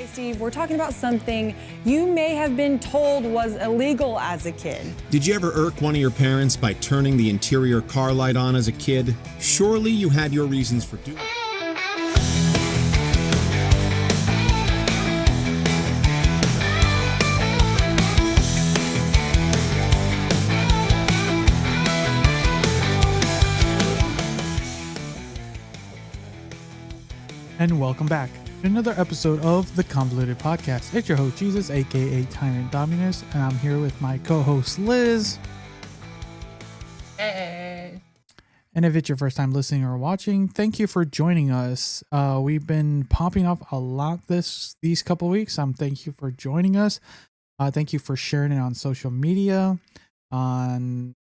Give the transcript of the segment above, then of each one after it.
Today, Steve, we're talking about something you may have been told was illegal as a kid. Did you ever irk one of your parents by turning the interior car light on as a kid? Surely you had your reasons for doing it. And welcome back to another episode of the Convoluted Podcast. It's your host, Jesus, aka Tyrant, Dominus, and I'm here with my co-host, Liz. Hey. And if it's your first time listening or watching, thank you for joining us. We've been popping up a lot these couple weeks. Thank you for joining us. Thank you for sharing it on social media, on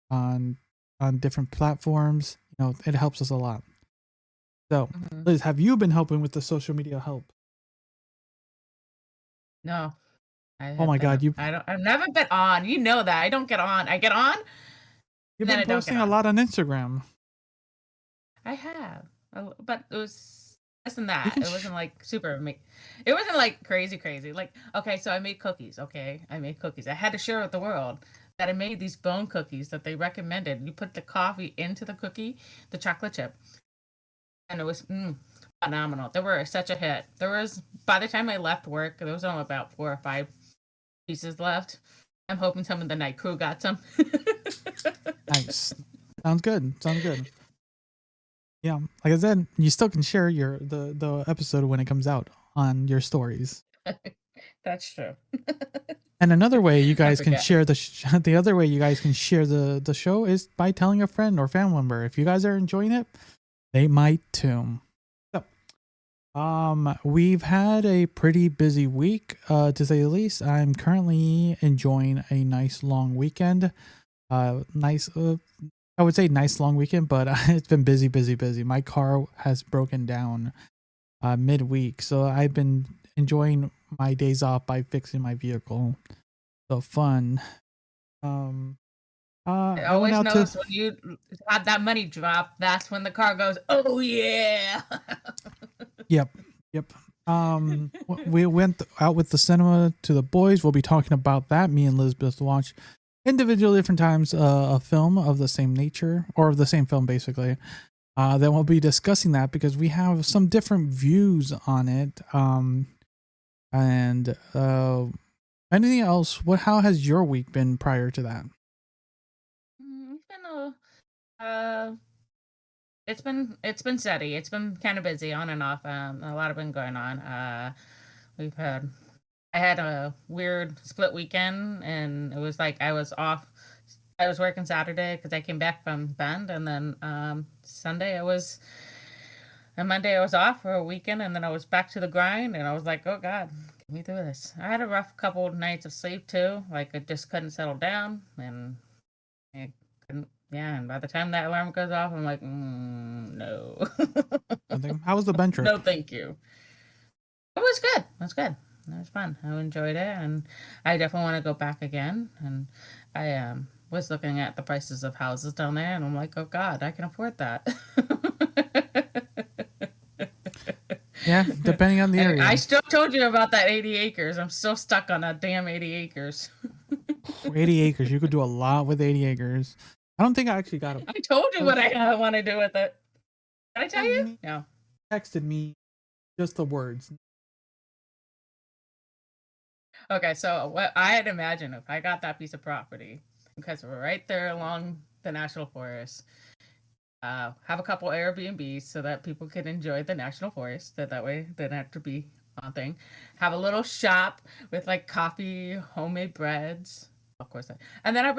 different platforms. You know, it helps us a lot. So, Liz, have you been helping with the social media help? No. Oh my God, I've never been on. You know that. I don't get on. I get on. You've been posting a lot on Instagram. I have. But it was less than that. It wasn't like super it wasn't like crazy. Like, okay, so I made cookies. I had to share with the world that I made these bone cookies that they recommended. You put the coffee into the cookie, the chocolate chip. And it was phenomenal. They were such a hit. By the time I left work, there was only about 4 or 5 pieces left. I'm hoping some of the night crew got some. Nice. Sounds good. Yeah, like I said, you still can share the episode when it comes out on your stories. That's true. And another way you guys can share the show is by telling a friend or family member. If you guys are enjoying it, they might too. So, we've had a pretty busy week, to say the least. I'm currently enjoying a nice long weekend. I would say nice long weekend, but it's been busy. My car has broken down midweek, so I've been enjoying my days off by fixing my vehicle. So fun. It always knows when you have that money drop, that's when the car goes, oh yeah. Yep. We went out with the cinema to the boys. We'll be talking about that. Me and Elizabeth watched individual different times a film of the same nature, or of the same film basically. Then we'll be discussing that because we have some different views on it. And anything else? How has your week been prior to that? It's been steady. It's been kind of busy on and off. A lot have been going on. I had a weird split weekend, and it was like I was off. I was working Saturday because I came back from Bend, and then and Monday I was off for a weekend, and then I was back to the grind, and I was like, oh God, get me through this. I had a rough couple of nights of sleep too. Like I just couldn't settle down, and I couldn't. Yeah, and by the time that alarm goes off, I'm like, no. How was the bench trip? No, thank you. It was good. It was fun. I enjoyed it, and I definitely want to go back again. And I was looking at the prices of houses down there, and I'm like, oh God, I can afford that. Yeah, depending on the area. I still told you about that 80 acres. I'm still stuck on that damn 80 acres. 80 acres. You could do a lot with 80 acres. I don't think I actually got it. I told you what I want to do with it. Did I tell you? No. Texted me just the words. Okay, so what I had imagined if I got that piece of property, because we're right there along the National Forest, have a couple Airbnbs so that people can enjoy the National Forest. That way they don't have to be on thing. Have a little shop with like coffee, homemade breads, of course. And then I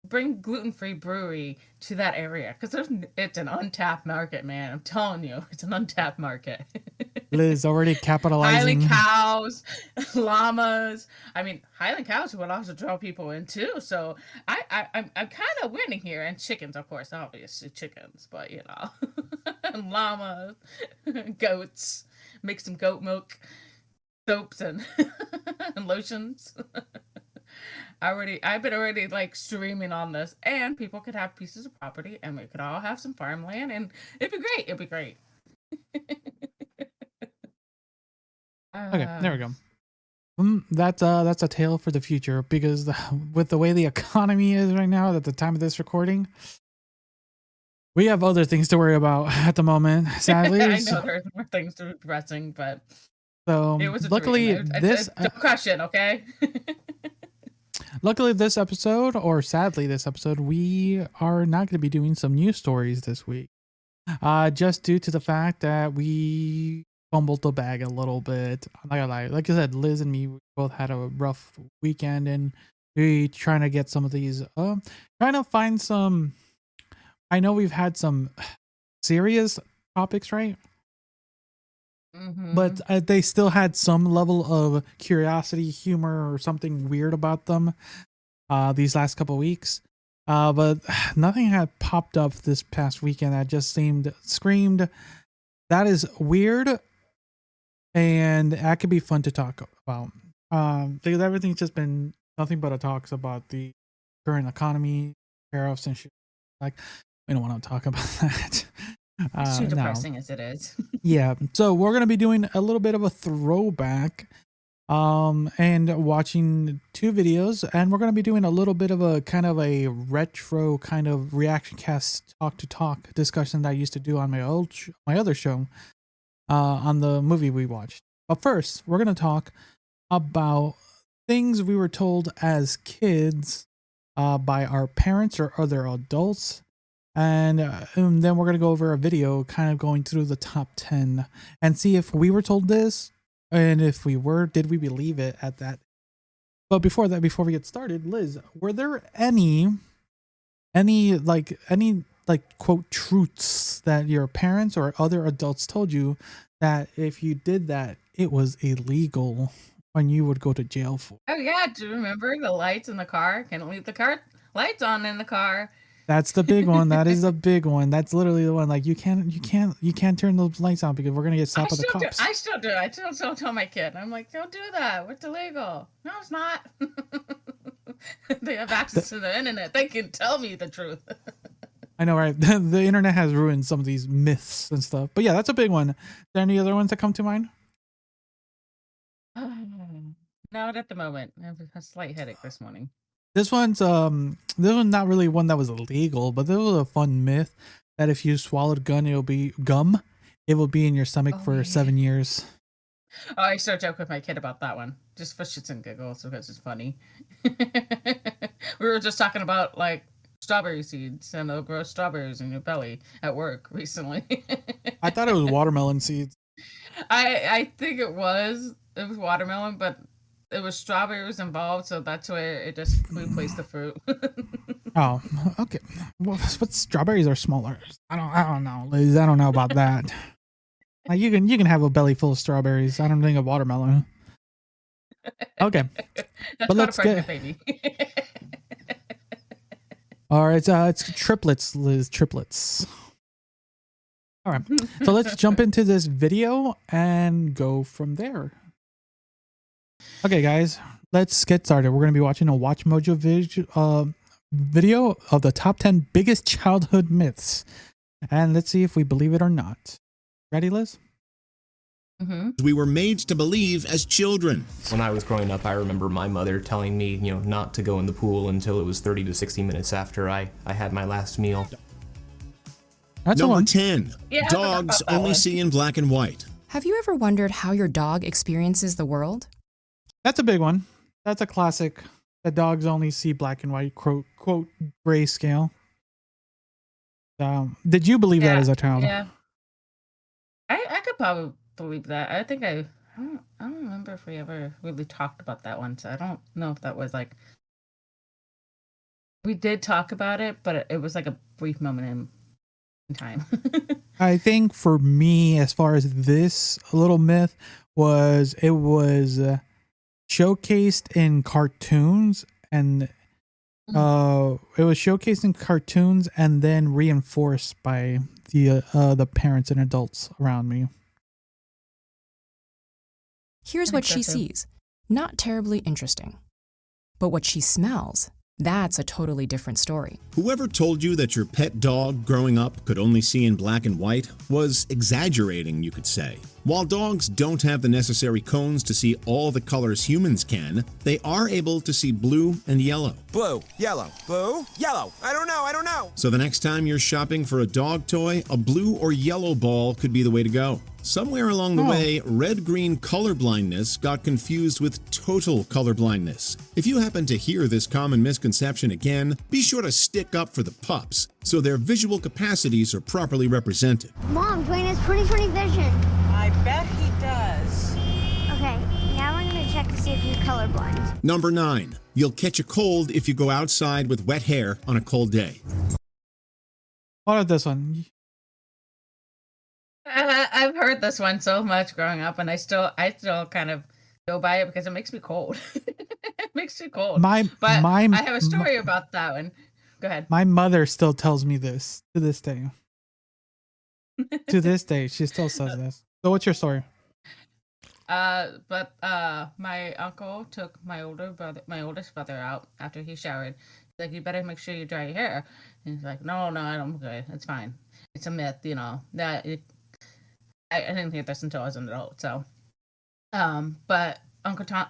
bring gluten-free brewery to that area because it's an untapped market, man. I'm telling you, it's an untapped market. Liz already capitalizing. Highland cows, llamas. I mean, Highland cows would also draw people in too. So I'm kind of winning here, and chickens, of course, obviously chickens, but you know, and llamas, goats. Make some goat milk, soaps, and and lotions. I've been already like streaming on this, and people could have pieces of property, and we could all have some farmland, and it'd be great. Okay, there we go. That's a tale for the future because with the way the economy is right now at the time of this recording, we have other things to worry about at the moment. Sadly, I know there's more things to be pressing, but so it was a luckily dream. this Don't question, okay? luckily this episode, or sadly this episode, we are not going to be doing some news stories this week. Just due to the fact that we fumbled the bag a little bit. I'm not gonna lie. Like I said, Liz and me we both had a rough weekend, and we trying to get some of these. Trying to find some. I know we've had some serious topics, right? Mm-hmm. But they still had some level of curiosity, humor, or something weird about them. These last couple weeks. But nothing had popped up this past weekend that just screamed, that is weird, and that could be fun to talk about. Because everything's just been nothing but a talks about the current economy, tariffs, and shit. Like, we don't want to talk about that. Too depressing as it is. Yeah, so we're gonna be doing a little bit of a throwback. And watching two videos, and we're going to be doing a little bit of a kind of a retro kind of reaction cast talk discussion that I used to do on my other show, on the movie we watched. But first, we're going to talk about things we were told as kids, by our parents or other adults. And then we're going to go over a video kind of going through the top 10 and see if we were told this. And if we were, did we believe it at that? But before we get started, Liz, were there any quote truths that your parents or other adults told you that if you did that, it was illegal when you would go to jail for? Oh yeah, do you remember the lights in the car? Can't leave the car lights on in the car. That's the big one. That is the big one. That's literally the one. Like you can't turn those lights on because we're gonna get stopped by the cops. I still do. I still tell my kid. I'm like, don't do that. It's illegal. No, it's not. They have access to the internet. They can tell me the truth. I know, right? The internet has ruined some of these myths and stuff. But yeah, that's a big one. Are there any other ones that come to mind? Not at the moment. I have a slight headache this morning. This one's not really one that was illegal, but there was a fun myth that if you swallowed gum, it will be in your stomach for 7 years. Oh, I still joke with my kid about that one, just for shits and giggles because it's funny. We were just talking about like strawberry seeds, and they'll grow strawberries in your belly at work recently. I thought it was watermelon seeds. I think it was watermelon, but it was strawberries involved, so that's where it just replaced the fruit. Oh, okay. Well, but strawberries are smaller. I don't know, Liz. I don't know about that. Like you can have a belly full of strawberries. I don't think of watermelon. Okay, but let's get baby. All right, it's triplets, Liz. Triplets. All right, so let's jump into this video and go from there. Okay, guys, let's get started. We're going to be watching a Watch Mojo video of the top 10 biggest childhood myths. And let's see if we believe it or not. Ready, Liz? Mm-hmm. We were made to believe as children. When I was growing up, I remember my mother telling me, not to go in the pool until it was 30 to 60 minutes after I had my last meal. That's Number 10. Yeah, dogs only see in black and white. Have you ever wondered how your dog experiences the world? That's a big one. That's a classic. The dogs only see black and white, quote grayscale. Did you believe that as a child? Yeah. I could probably believe that. I think I don't remember if we ever really talked about that one, so I don't know if that was like we did talk about it, but it was like a brief moment in time. I think for me, as far as this little myth was, it was showcased in cartoons, and it was showcased in cartoons and then reinforced by the parents and adults around me. Here's what she sees. Not terribly interesting. But what she smells, That's a totally different story. Whoever told you that your pet dog growing up could only see in black and white was exaggerating, you could say. While dogs don't have the necessary cones to see all the colors humans can, they are able to see blue and yellow. Blue, yellow, I don't know. So the next time you're shopping for a dog toy, a blue or yellow ball could be the way to go. Somewhere along the way, red-green colorblindness got confused with total colorblindness. If you happen to hear this common misconception again, be sure to stick up for the pups so their visual capacities are properly represented. Mom, Dwayne has 20/20 vision. I bet he does. Okay, now we're gonna check to see if you're colorblind. Number 9. You'll catch a cold if you go outside with wet hair on a cold day. What about this one? I've heard this one so much growing up, and I still kind of go by it because it makes me cold. It makes me cold. I have a story about that one. Go ahead. My mother still tells me this to this day. To this day, she still says this. So what's your story? My uncle took my oldest brother out after he showered. He's like, you better make sure you dry your hair. And he's like, no, I'm good. It's fine. It's a myth, I didn't hear this until I was an adult. So, but Uncle Tom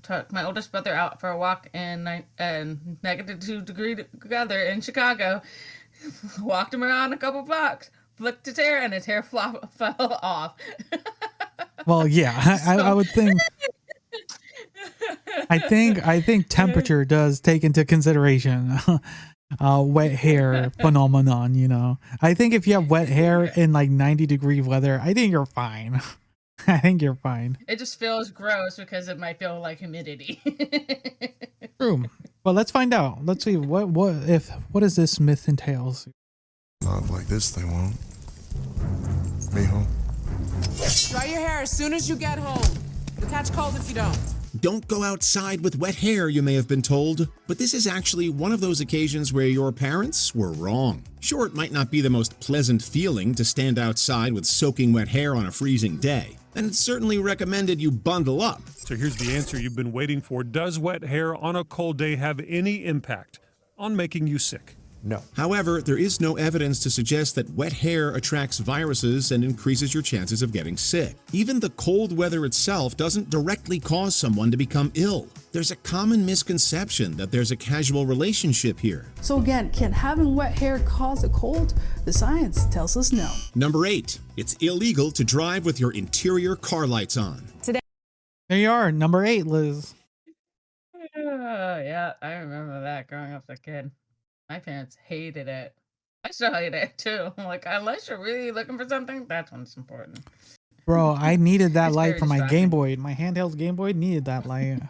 took my oldest brother out for a walk in -2-degree weather in Chicago. Walked him around a couple blocks, flicked his hair, and his hair fell off. Well, yeah, I would think. I think temperature does take into consideration wet hair phenomenon. I think if you have wet hair in like 90-degree weather, I think you're fine. I think you're fine. It just feels gross because it might feel like humidity. True. Well, let's find out. Let's see what does this myth entails. Not like this, they won't. Mijo. Dry your hair as soon as you get home. You'll catch cold if you don't. Don't go outside with wet hair, you may have been told, but this is actually one of those occasions where your parents were wrong. Sure, it might not be the most pleasant feeling to stand outside with soaking wet hair on a freezing day, and it's certainly recommended you bundle up. So here's the answer you've been waiting for. Does wet hair on a cold day have any impact on making you sick? No. However, there is no evidence to suggest that wet hair attracts viruses and increases your chances of getting sick. Even the cold weather itself doesn't directly cause someone to become ill. There's a common misconception that there's a casual relationship here. So again, can having wet hair cause a cold? The science tells us no. Number 8. It's illegal to drive with your interior car lights on. Today. There you are, number 8, Liz. Yeah, I remember that growing up as a kid. My parents hated it. I still hate it too. Like, unless you're really looking for something, that's when it's important. Bro, I needed that It's light very for my distracting. Game Boy. My handheld Game Boy needed that light.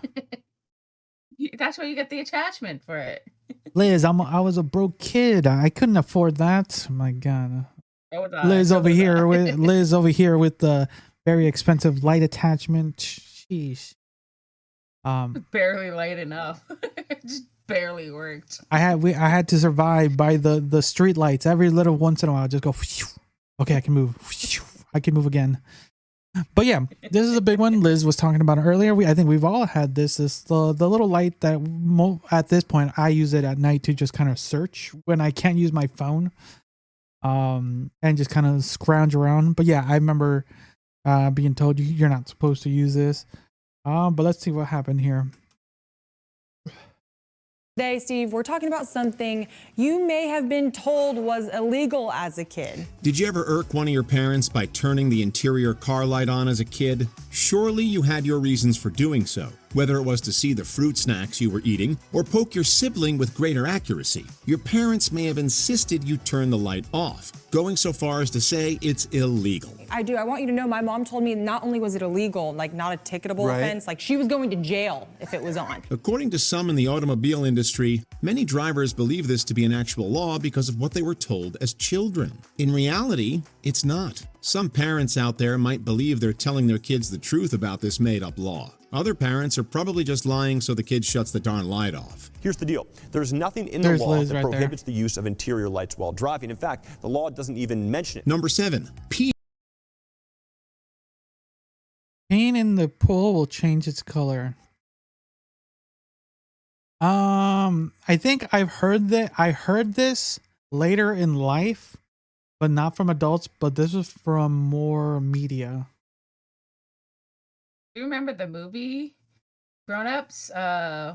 That's where you get the attachment for it. Liz, I was a broke kid. I couldn't afford that. My God. Liz So over was here I. with the very expensive light attachment. Sheesh. Barely light enough. It just barely worked. I had to survive by the street lights. Every little once in a while, just go. Okay, I can move. I can move again. But yeah, this is a big one. Liz was talking about it earlier. I think we've all had this. The little light that at this point I use it at night to just kind of search when I can't use my phone, and just kind of scrounge around. But yeah, I remember being told you're not supposed to use this. But let's see what happened here. Today, Steve, we're talking about something you may have been told was illegal as a kid. Did you ever irk one of your parents by turning the interior car light on as a kid? Surely you had your reasons for doing so, whether it was to see the fruit snacks you were eating or poke your sibling with greater accuracy. Your parents may have insisted you turn the light off, going so far as to say it's illegal. I want you to know my mom told me not only was it illegal, like not a ticketable offense, like she was going to jail if it was on. According to some in the automobile industry, many drivers believe this to be an actual law because of what they were told as children. In reality, it's not. Some parents out there might believe they're telling their kids the truth about this made-up law. Other parents are probably just lying so the kid shuts the darn light off. Here's the deal. There's nothing in the law Liz that right prohibits the use of interior lights while driving. In fact, the law doesn't even mention it. Number 7. Paint in the pool will change its color. I think I heard this later in life, but not from adults, but this was from more media. Do you remember the movie Grown Ups?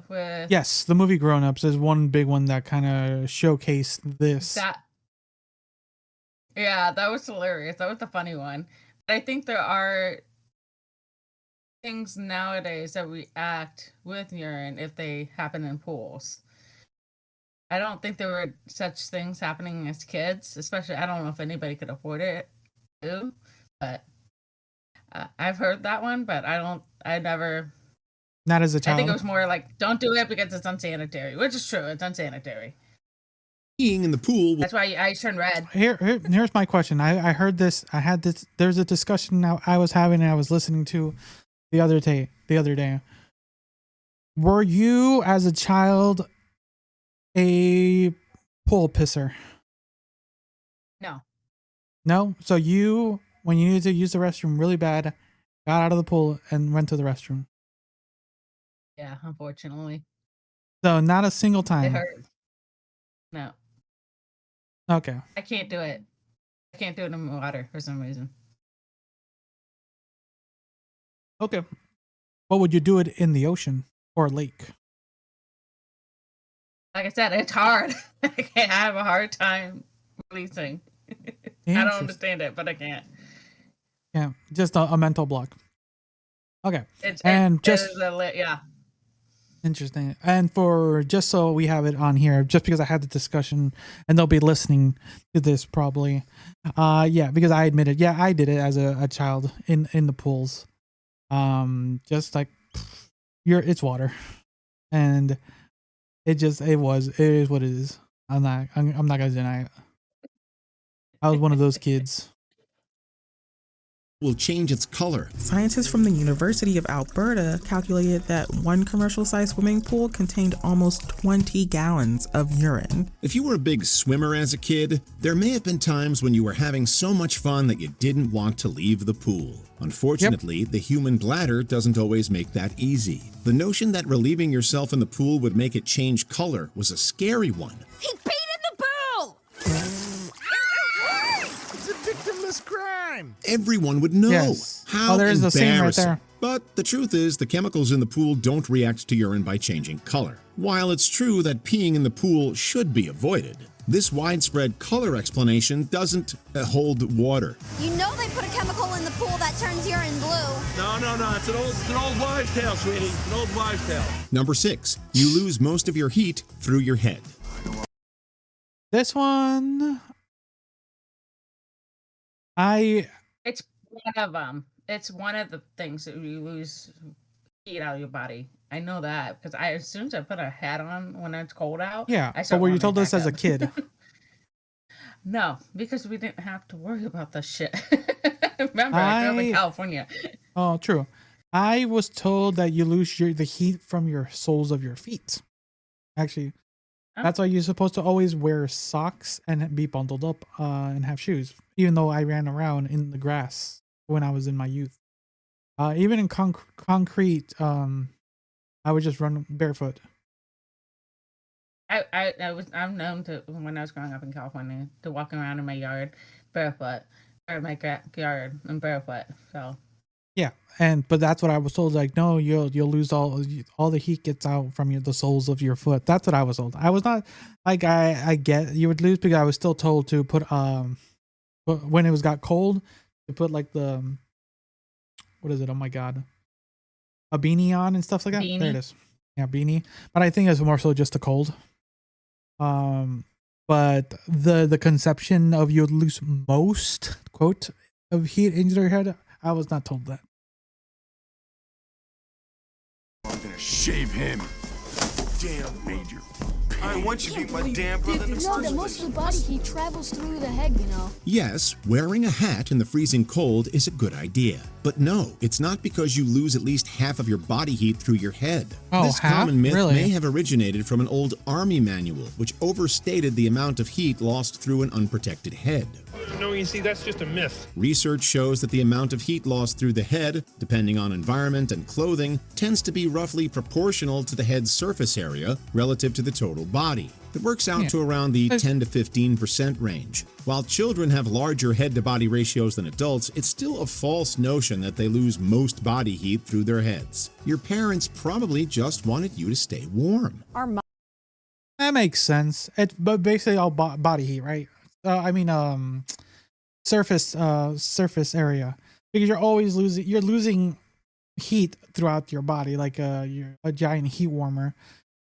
With Yes, the movie Grown Ups is one big one that kind of showcased this. That was hilarious. That was the funny one. But I think there are things nowadays that react with urine if they happen in pools. I don't think there were such things happening as kids, especially I don't know if anybody could afford it too, but I've heard that one, but I never. Not as a child. I think it was more like, don't do it because it's unsanitary, which is true. It's unsanitary. Peeing in the pool. That's why eyes turn red. Here's my question. I heard this. I had this. There's a discussion now I was having and I was listening to the other day. Were you as a child a pool pisser? No. No? So you, when you needed to use the restroom really bad, got out of the pool and went to the restroom? Yeah, unfortunately. So not a single time? It hurt. No. Okay. I can't do it. I can't do it in water for some reason. Okay. What would you do it in the ocean or a lake? Like I said, it's hard. I have a hard time releasing. I don't understand it, but I can't. Yeah, just a mental block. Okay. Yeah. Interesting. And for just so we have it on here, just because I had the discussion and they'll be listening to this probably. Because I admitted, I did it as a child in the pools. Just like it's water. And it is what it is. I'm not gonna deny it. I was one of those kids. Will change its color. Scientists from the University of Alberta calculated that one commercial-sized swimming pool contained almost 20 gallons of urine. If you were a big swimmer as a kid, there may have been times when you were having so much fun that you didn't want to leave the pool. Unfortunately, the human bladder doesn't always make that easy. The notion that relieving yourself in the pool would make it change color was a scary one. He peed in the pool! It's a victimless crime. Everyone would know. Yes. How there is the scene right embarrassing. there. But the truth is, the chemicals in the pool don't react to urine by changing color. While it's true that peeing in the pool should be avoided, this widespread color explanation doesn't hold water. You know they put a chemical in the pool that turns urine blue. No. It's an old wives' tale, sweetie. It's an old wives' tale. Number 6, you lose most of your heat through your head. This one, It's one of them. It's one of the things that you lose heat out of your body. I know that because as soon as I put a hat on when it's cold out. Yeah, I but were you told this as a kid? No, because we didn't have to worry about this shit. Remember, I grew up in California. Oh, true. I was told that you lose the heat from your soles of your feet. Actually, that's why you're supposed to always wear socks and be bundled up and have shoes. Even though I ran around in the grass when I was in my youth. Even in concrete, I would just run barefoot. I'm known to, when I was growing up in California, to walk around in my yard barefoot, or my yard and barefoot. So yeah, but that's what I was told. Like, no, you'll lose all the heat gets out from the soles of your foot. That's what I was told. I was not like I get you would lose because I was still told to put when it got cold to put like the what is it? Oh my god, a beanie on and stuff like that. Beanie. There it is. Yeah, beanie. But I think it's more so just the cold. But the conception of you would lose most quote of heat in your head, I was not told that. I'm gonna shave him. Damn major. I want you to be my damn brother. You know that most of the body heat travels through the head, you know. Yes, wearing a hat in the freezing cold is a good idea. But no, it's not because you lose at least half of your body heat through your head. Oh, this half? common myth Really? may have originated from an old army manual, which overstated the amount of heat lost through an unprotected head. No, you see, that's just a myth. Research shows that the amount of heat loss through the head, depending on environment and clothing, tends to be roughly proportional to the head's surface area relative to the total body. It works out to around the 10 to 15% range. While children have larger head-to-body ratios than adults, it's still a false notion that they lose most body heat through their heads. Your parents probably just wanted you to stay warm. That makes sense. It's but basically all body heat, right? Surface area, because you're always losing heat throughout your body, like you're a giant heat warmer.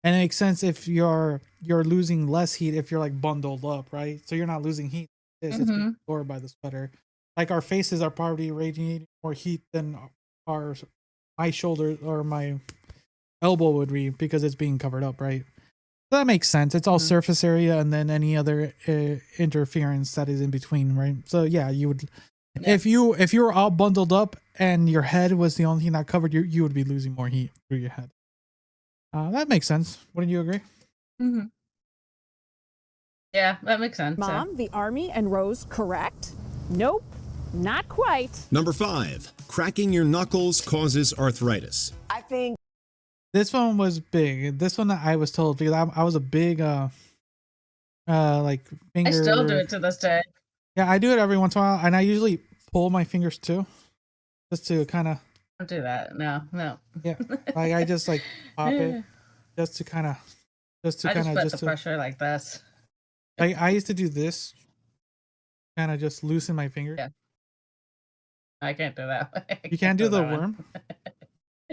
And it makes sense if you're losing less heat if you're like bundled up, right? So you're not losing heat. It's being absorbed by the sweater. Like our faces are probably radiating more heat than my shoulder or my elbow would be because it's being covered up, right? So that makes sense. It's all surface area and then any other interference that is in between, right? So yeah, you would, if you were all bundled up and your head was the only thing that covered you would be losing more heat through your head. That makes sense. Wouldn't you agree? Yeah, that makes sense. Mom, the Army and Rose correct? Nope, not quite. Number 5, cracking your knuckles causes arthritis. I think this one was big. This one I was told because I was a big like finger. I still do it to this day. Yeah, I do it every once in a while, and I usually pull my fingers too, just to kind of. Don't do that. No. Yeah, like I just like pop it, just to kind of put the pressure like this. I used to do this, kind of just loosen my finger. Yeah. I can't do that. You can't do the worm.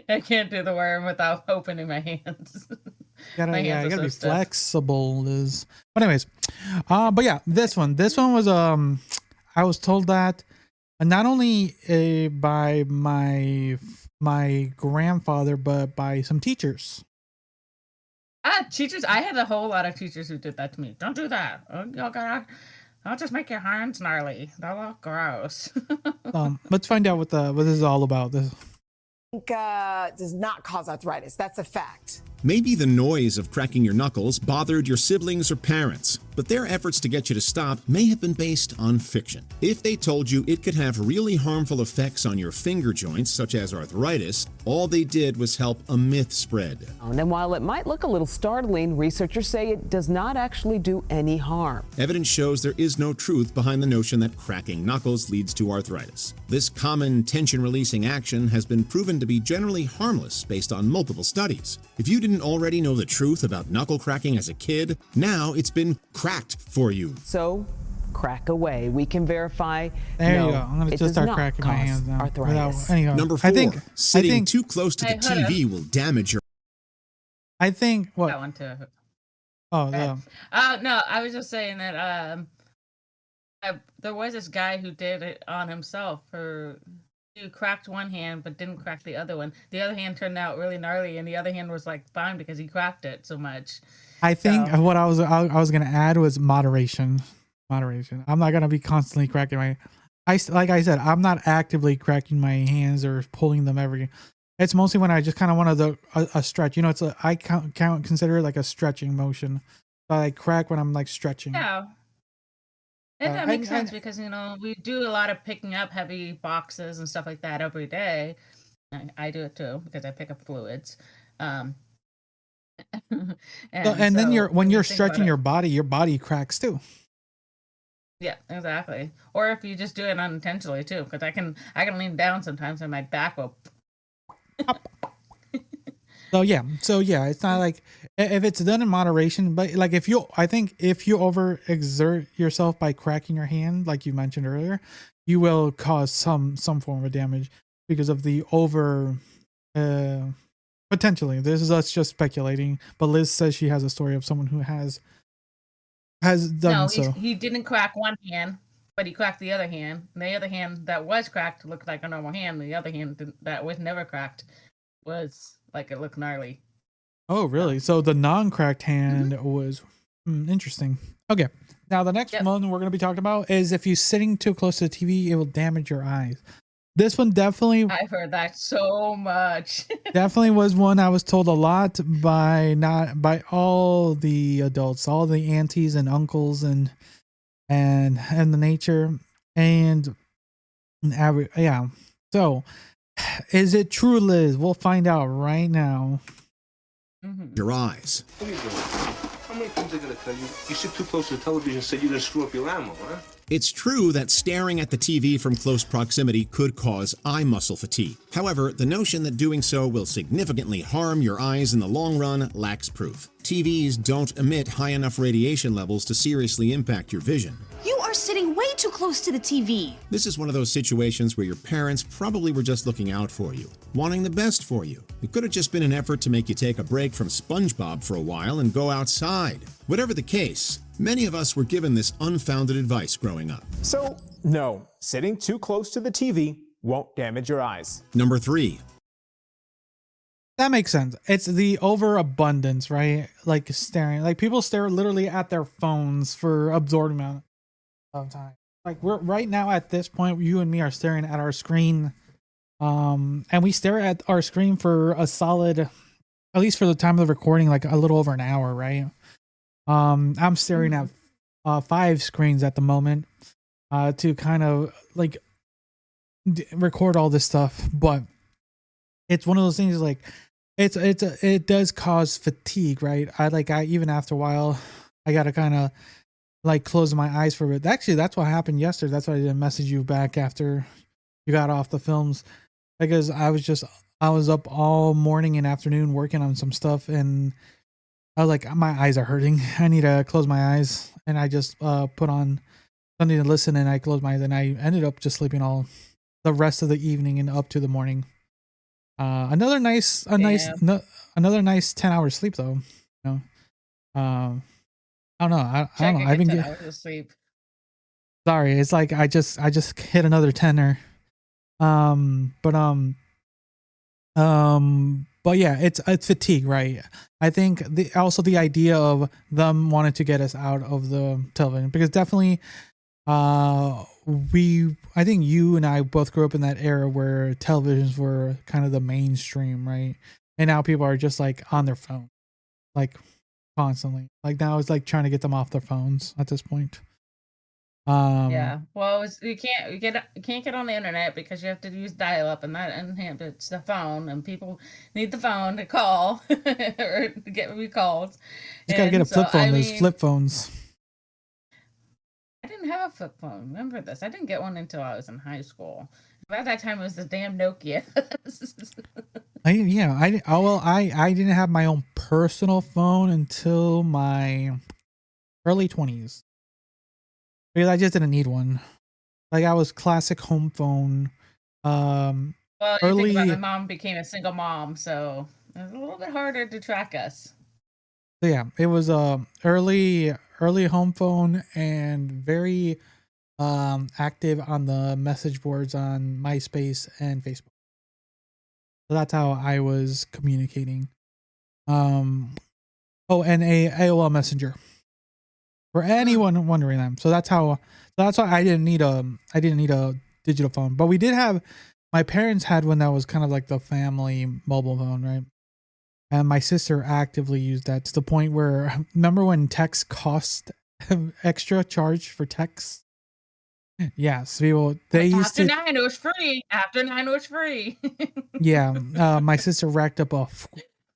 I can't do the worm without opening my hands. You gotta be flexible, Liz. But anyways, but yeah, this one was I was told that not only by my grandfather, but by some teachers. Teachers, I had a whole lot of teachers who did that to me. Don't do that. I'll just make your hands gnarly. That'll look gross. Let's find out what this is all about. This does not cause arthritis. That's a fact. Maybe the noise of cracking your knuckles bothered your siblings or parents, but their efforts to get you to stop may have been based on fiction. If they told you it could have really harmful effects on your finger joints, such as arthritis, all they did was help a myth spread. And while it might look a little startling, researchers say it does not actually do any harm. Evidence shows there is no truth behind the notion that cracking knuckles leads to arthritis. This common tension-releasing action has been proven to be generally harmless based on multiple studies. If you didn't already know the truth about knuckle cracking as a kid, now it's been cracked for you. So, crack away. We can verify. There you go. I'm going to just start cracking my hands now. Number 4, sitting too close to the TV will damage your... I think... What? That one too. Oh, no, I was just saying that there was this guy who did it on himself. He cracked one hand but didn't crack the other one. The other hand turned out really gnarly, and the other hand was like fine because he cracked it so much. I think what I was going to add was moderation. I'm not going to be constantly cracking like I said, I'm not actively cracking my hands or pulling them every. It's mostly when I just kind of want a stretch. You know, I consider it like a stretching motion. So I crack when I'm like stretching. Yeah. And that makes sense because, we do a lot of picking up heavy boxes and stuff like that every day. I do it too because I pick up fluids. And then when you're stretching your body cracks too. Yeah, exactly. Or if you just do it unintentionally too, because I can lean down sometimes and my back will. So yeah, it's not like if it's done in moderation, but like if you overexert yourself by cracking your hand, like you mentioned earlier, you will cause some form of damage because of the potentially. This is us just speculating, but Liz says she has a story of someone who has done so. He didn't crack one hand, but he cracked the other hand. And the other hand that was cracked looked like a normal hand. The other hand that was never cracked was like it looked gnarly. Oh, really? So the non-cracked hand was interesting. Okay. Now the next one we're going to be talking about is if you're sitting too close to the TV, it will damage your eyes. This one definitely. I've heard that so much. Definitely was one I was told a lot by all the adults, all the aunties and uncles and the nature. And yeah. So, is it true, Liz? We'll find out right now. Your eyes. What are you doing? How many times are they gonna tell you? You sit too close to the television, so you're gonna screw up your ammo, huh? It's true that staring at the TV from close proximity could cause eye muscle fatigue. However, the notion that doing so will significantly harm your eyes in the long run lacks proof. TVs don't emit high enough radiation levels to seriously impact your vision. You are sitting way too close to the TV. This is one of those situations where your parents probably were just looking out for you, wanting the best for you. It could have just been an effort to make you take a break from SpongeBob for a while and go outside. Whatever the case, many of us were given this unfounded advice growing up. So, no, sitting too close to the TV won't damage your eyes. Number 3. That makes sense. It's the overabundance, right? Like staring. Like people stare literally at their phones for absorbed amount of time. Like we're right now at this point, you and me are staring at our screen. And we stare at our screen for a solid, at least for the time of the recording, like a little over an hour, right? I'm staring at 5 screens at the moment to kind of like record all this stuff, but it's one of those things like it does cause fatigue, right? I even after a while I gotta kind of like close my eyes for a bit. Actually, that's what happened yesterday. That's why I didn't message you back after you got off the films, because I was up all morning and afternoon working on some stuff, and I was like, my eyes are hurting. I need to close my eyes, and I just put on something to listen, and I closed my eyes, and I ended up just sleeping all the rest of the evening and up to the morning. Another nice 10-hour sleep though. You know, I don't know. I don't know. I've been getting hours of sleep. Sorry, it's like I just hit another 10er. But yeah, it's fatigue, right? I think the idea of them wanting to get us out of the television, because definitely, I think you and I both grew up in that era where televisions were kind of the mainstream, right? And now people are just like on their phone, like constantly. Like now it's like trying to get them off their phones at this point. Yeah. Well, you can't get on the internet because you have to use dial-up, and that inhibits the phone, and people need the phone to call or to get recalled. You gotta get a flip phone. There's flip phones. I didn't have a flip phone. Remember this? I didn't get one until I was in high school. By that time, it was the damn Nokia. I didn't have my own personal phone until my early 20s. Because I just didn't need one. Like I was classic home phone. Well, you think about my mom became a single mom, so it was a little bit harder to track us. So yeah, it was early home phone and very active on the message boards on MySpace and Facebook. So that's how I was communicating. And a AOL Messenger. For anyone wondering that. So that's why I didn't need a digital phone. But we did have, my parents had one that was kind of like the family mobile phone, right? And my sister actively used that to the point where, remember when text cost extra charge for text? Yes, they used to. After 9, it was free. After 9, it was free. Yeah, my sister racked up a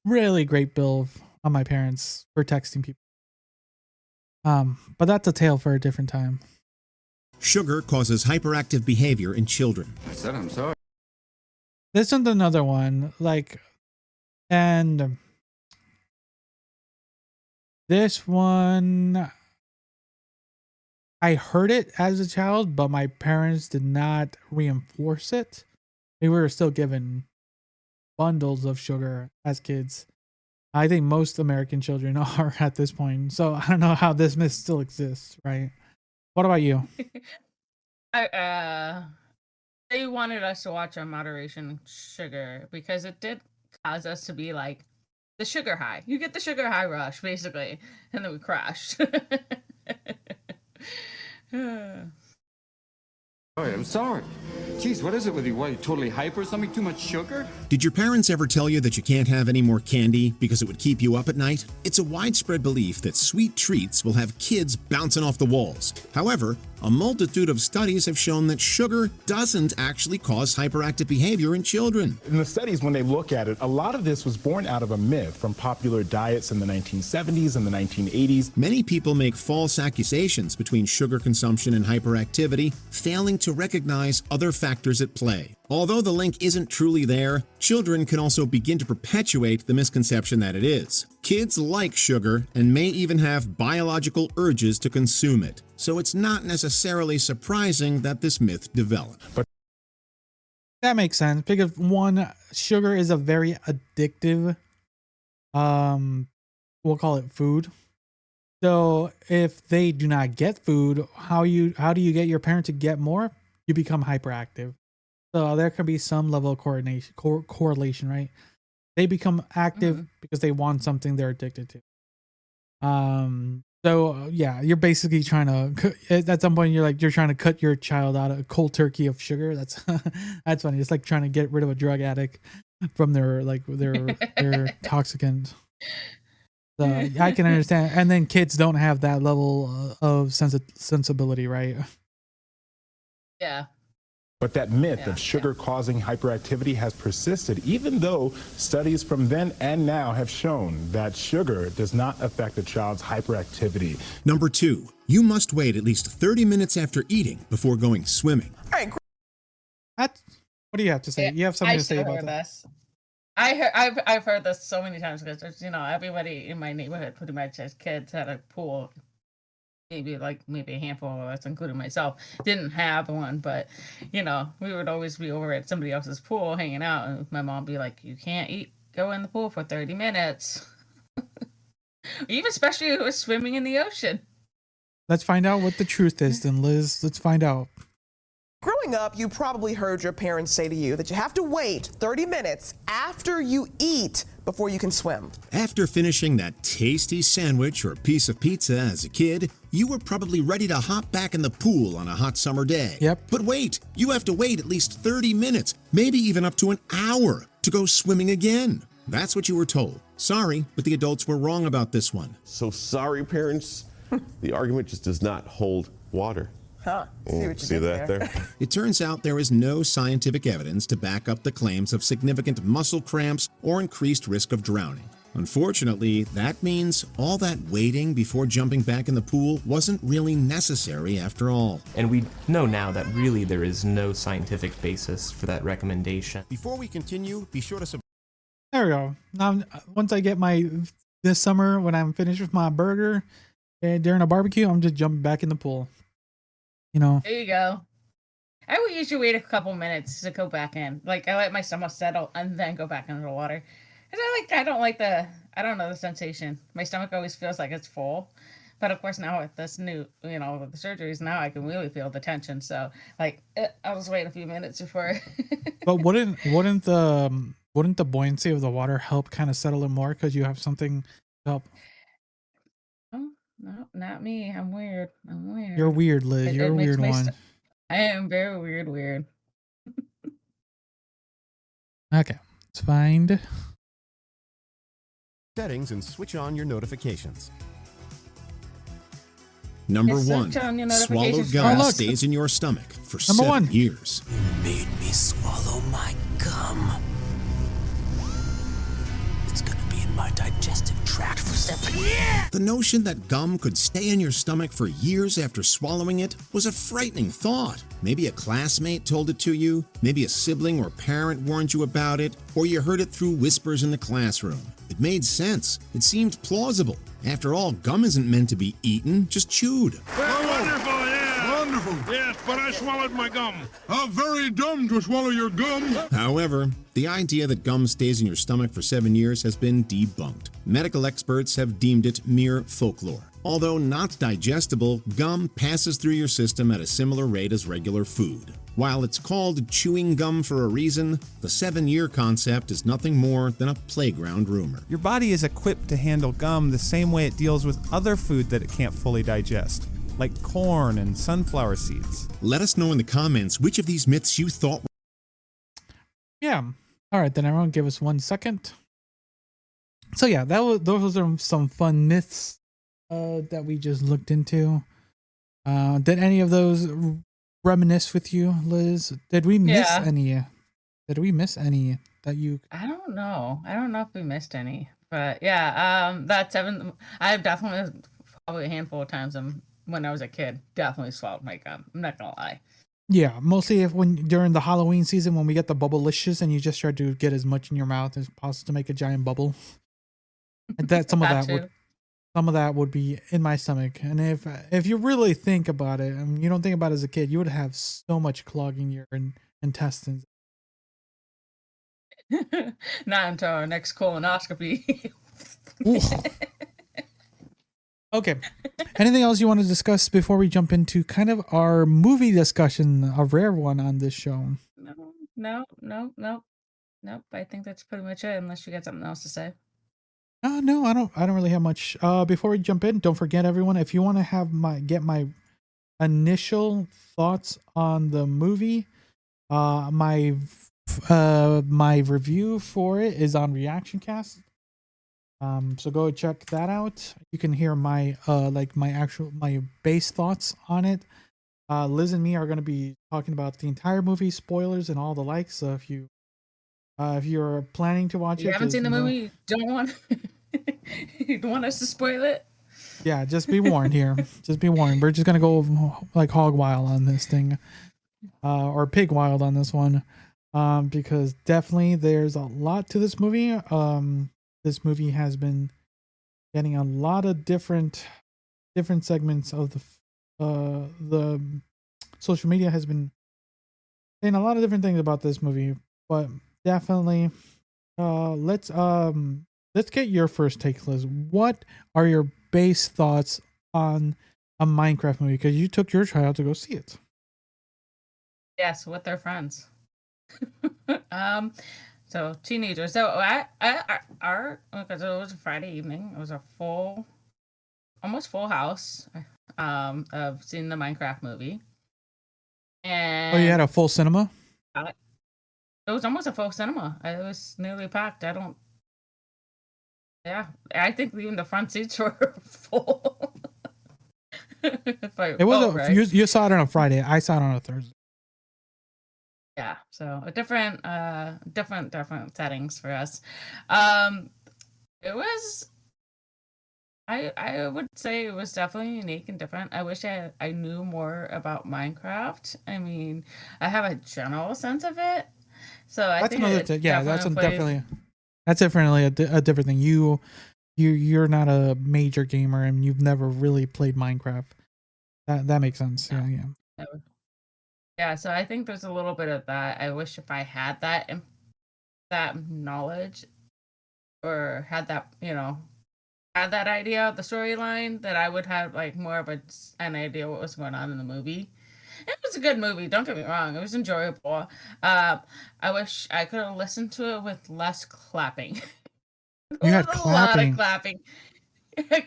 really great bill on my parents for texting people. But that's a tale for a different time. Sugar causes hyperactive behavior in children. I said I'm sorry. This one's another one, and this one, I heard it as a child, but my parents did not reinforce it. We were still given bundles of sugar as kids. I think most American children are at this point. So I don't know how this myth still exists, right? What about you? They wanted us to watch on moderation sugar because it did cause us to be like the sugar high. You get the sugar high rush, basically, and then we crashed. I'm sorry. Jeez, what is it with you? What, are you totally hyper or something? Too much sugar? Did your parents ever tell you that you can't have any more candy because it would keep you up at night? It's a widespread belief that sweet treats will have kids bouncing off the walls. However, A multitude of studies have shown that sugar doesn't actually cause hyperactive behavior in children. In the studies, when they look at it, a lot of this was born out of a myth from popular diets in the 1970s and the 1980s. Many people make false accusations between sugar consumption and hyperactivity, failing to recognize other factors at play. Although the link isn't truly there, children can also begin to perpetuate the misconception that it is. Kids like sugar and may even have biological urges to consume it, so it's not necessarily surprising that this myth developed. But that makes sense because one, sugar is a very addictive, we'll call it food. So if they do not get food, how do you get your parent to get more? You become hyperactive. So there can be some level of correlation, right? They become active because they want something they're addicted to. So yeah, you're basically trying to, at some point you're trying to cut your child out of a cold turkey of sugar. That's that's funny. It's like trying to get rid of a drug addict from their toxicant. So I can understand. And then kids don't have that level of sensibility, right? Yeah. But that myth of sugar causing hyperactivity has persisted, even though studies from then and now have shown that sugar does not affect a child's hyperactivity. Number 2, you must wait at least 30 minutes after eating before going swimming. What do you have to say? Yeah, you have something to say about this? I've heard this so many times because everybody in my neighborhood pretty much has kids at a pool. Maybe a handful of us, including myself, didn't have one, but we would always be over at somebody else's pool hanging out, and my mom would be like, "You can't go in the pool for 30 minutes." Even especially if it was swimming in the ocean. Let's find out what the truth is, then, Liz. Let's find out. Growing up, you probably heard your parents say to you that you have to wait 30 minutes after you eat before you can swim. After finishing that tasty sandwich or piece of pizza as a kid, you were probably ready to hop back in the pool on a hot summer day. Yep. But wait, you have to wait at least 30 minutes, maybe even up to an hour, to go swimming again. That's what you were told. Sorry, but the adults were wrong about this one. So sorry, parents. The argument just does not hold water. Huh. See that there? It turns out there is no scientific evidence to back up the claims of significant muscle cramps or increased risk of drowning. Unfortunately, that means all that waiting before jumping back in the pool wasn't really necessary after all. And we know now that really there is no scientific basis for that recommendation. Before we continue, be sure to There we go. Now, once I get this summer, when I'm finished with my burger and during a barbecue, I'm just jumping back in the pool. There you go. I would usually wait a couple minutes to go back in. I let my stomach settle and then go back into the water. Because I don't like the sensation. My stomach always feels like it's full. But of course now with this new, with the surgeries, now I can really feel the tension. So I'll just wait a few minutes before. But wouldn't the buoyancy of the water help kind of settle it more because you have something to help? No, not me. I'm weird. You're weird, Liz. You're a weird one. I am very weird. Okay, let's find settings and switch on your notifications. Number 1, swallowed gum stays in your stomach for 7 years. You made me swallow my gum. It's gonna be in my digestive tract for 7 years. The notion that gum could stay in your stomach for years after swallowing it was a frightening thought. Maybe a classmate told it to you, maybe a sibling or parent warned you about it, or you heard it through whispers in the classroom. It made sense. It seemed plausible. After all, gum isn't meant to be eaten, just chewed. Oh, wonderful, yeah. Wonderful. Yes, but I swallowed my gum. How very dumb to swallow your gum. However, the idea that gum stays in your stomach for 7 years has been debunked. Medical experts have deemed it mere folklore. Although not digestible, gum passes through your system at a similar rate as regular food. While it's called chewing gum for a reason, the 7-year concept is nothing more than a playground rumor. Your body is equipped to handle gum the same way it deals with other food that it can't fully digest, like corn and sunflower seeds. Let us know in the comments which of these myths you thought were... Yeah. All right, then everyone give us 1 second. So yeah, those are some fun myths that we just looked into. Did any of those reminisce with you, Liz? Did we miss Yeah. any? Did we miss any that you? I don't know. I don't know if we missed any, but yeah, that seven. I definitely probably a handful of times when I was a kid, definitely swallowed my gum. I'm not gonna lie. Yeah, mostly if when during the Halloween season when we get the bubblicious and you just try to get as much in your mouth as possible to make a giant bubble. And that some of that would be in my stomach. And if you really think about it, and you don't think about it as a kid, you would have so much clogging your intestines. Not until our next colonoscopy. Okay. Anything else you want to discuss before we jump into kind of our movie discussion, a rare one on this show? Nope. I think that's pretty much it. Unless you got something else to say. No, I don't really have much. Before we jump in, don't forget everyone, if you want to have get my initial thoughts on the movie, my review for it is on Reaction Cast. So go check that out. You can hear my my base thoughts on it. Liz and me are going to be talking about the entire movie, spoilers and all the likes. So if you're planning to watch You it, haven't seen the movie, don't want you don't want us to spoil it? Yeah, just be warned here. Just be warned. We're just gonna go like hog wild on this thing, or pig wild on this one, because definitely there's a lot to this movie. This movie has been getting a lot of different segments of the social media has been saying a lot of different things about this movie, but definitely, let's get your first take, Liz. What are your base thoughts on a Minecraft movie? Because you took your child to go see it. Yes, with their friends. So teenagers. So because it was a Friday evening, it was a almost full house of seeing the Minecraft movie. And you had a full cinema? It was almost a full cinema. It was nearly packed. I think even the front seats were full. It was right. You saw it on a Friday. I saw it on a Thursday. Yeah, so a different settings for us. It was. I would say it was definitely unique and different. I wish I knew more about Minecraft. I mean, I have a general sense of it. So I think that's definitely a different thing. You're not a major gamer and you've never really played Minecraft. That makes sense. No. Yeah. Yeah, so I think there's a little bit of that. I wish if I had that knowledge or had that, had that idea of the storyline, that I would have like more of an idea what was going on in the movie. It was a good movie, don't get me wrong. It was enjoyable. I wish I could have listened to it with less clapping. You had clapping. A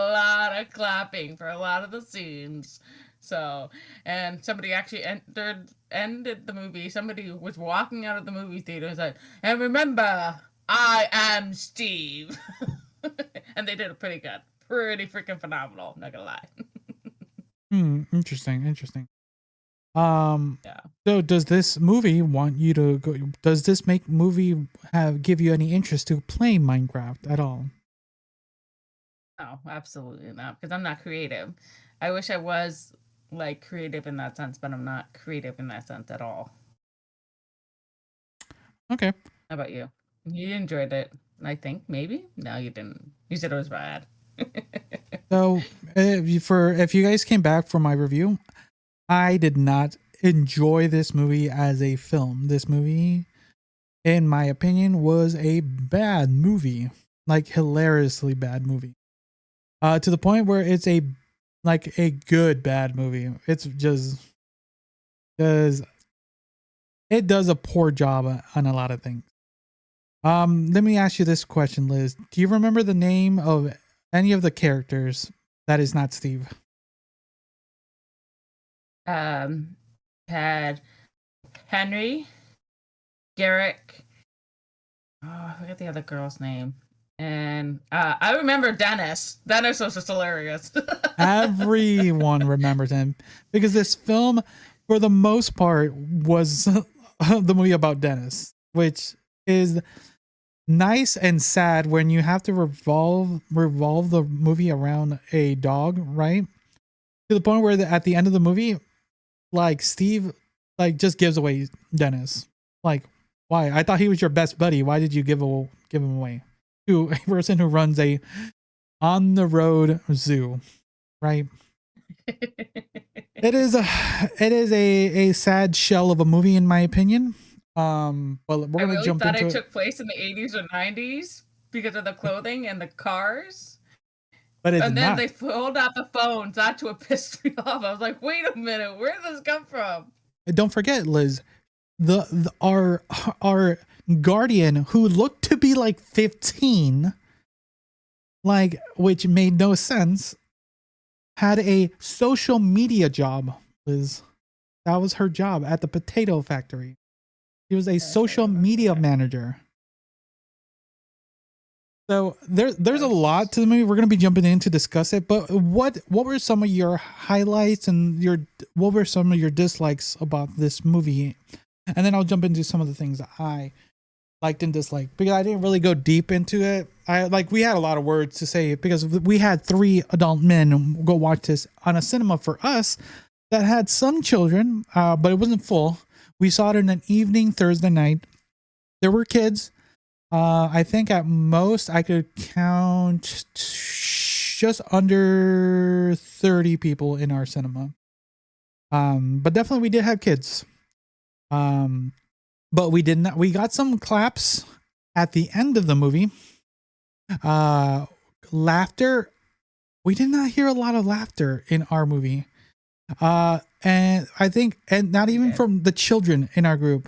lot of clapping for a lot of the scenes. So, and somebody actually ended the movie. Somebody was walking out of the movie theater and said, "And remember, I am Steve." And they did it pretty good. Pretty freaking phenomenal, not gonna lie. Interesting. So does this movie want you to go? Does this movie give you any interest to play Minecraft at all? No, absolutely not. Because I'm not creative. I wish I was like creative in that sense, but I'm not creative in that sense at all. Okay. How about you? You enjoyed it, I think. Maybe? No, you didn't. You said it was bad. So, if you guys came back for my review, I did not enjoy this movie as a film. This movie, in my opinion, was a bad movie, like hilariously bad movie. To the point where it's a good bad movie. It's just because it does a poor job on a lot of things. Let me ask you this question, Liz. Do you remember the name of any of the characters that is not Steve? Had Henry, Garrick. Oh, I forget the other girl's name. And I remember Dennis. Dennis was just hilarious. Everyone remembers him because this film, for the most part, was the movie about Dennis, which is nice and sad when you have to revolve the movie around a dog, right? To the point where at the end of the movie, like Steve, like just gives away Dennis. Like, why? I thought he was your best buddy. Why did you give him away to a person who runs a on the road zoo, right? It is a sad shell of a movie in my opinion. But we're gonna jump into it. I really thought it took place in the 80s or 90s because of the clothing and the cars. But and then they pulled out the phones. That's what pissed me off. I was like, wait a minute, where did this come from? Don't forget, Liz, our guardian who looked to be like 15, like, which made no sense, had a social media job, Liz. That was her job at the potato factory. She was a social media manager. So there's a lot to the movie. We're going to be jumping in to discuss it. But what were some of your highlights and what were some of your dislikes about this movie? And then I'll jump into some of the things that I liked and disliked, because I didn't really go deep into it. We had a lot of words to say because we had 3 adult men go watch this on a cinema for us that had some children, but it wasn't full. We saw it in an evening Thursday night. There were kids. I think at most I could count just under 30 people in our cinema. But definitely we did have kids. But we did not. We got some claps at the end of the movie. Laughter. We did not hear a lot of laughter in our movie. And I think, and not even from the children in our group.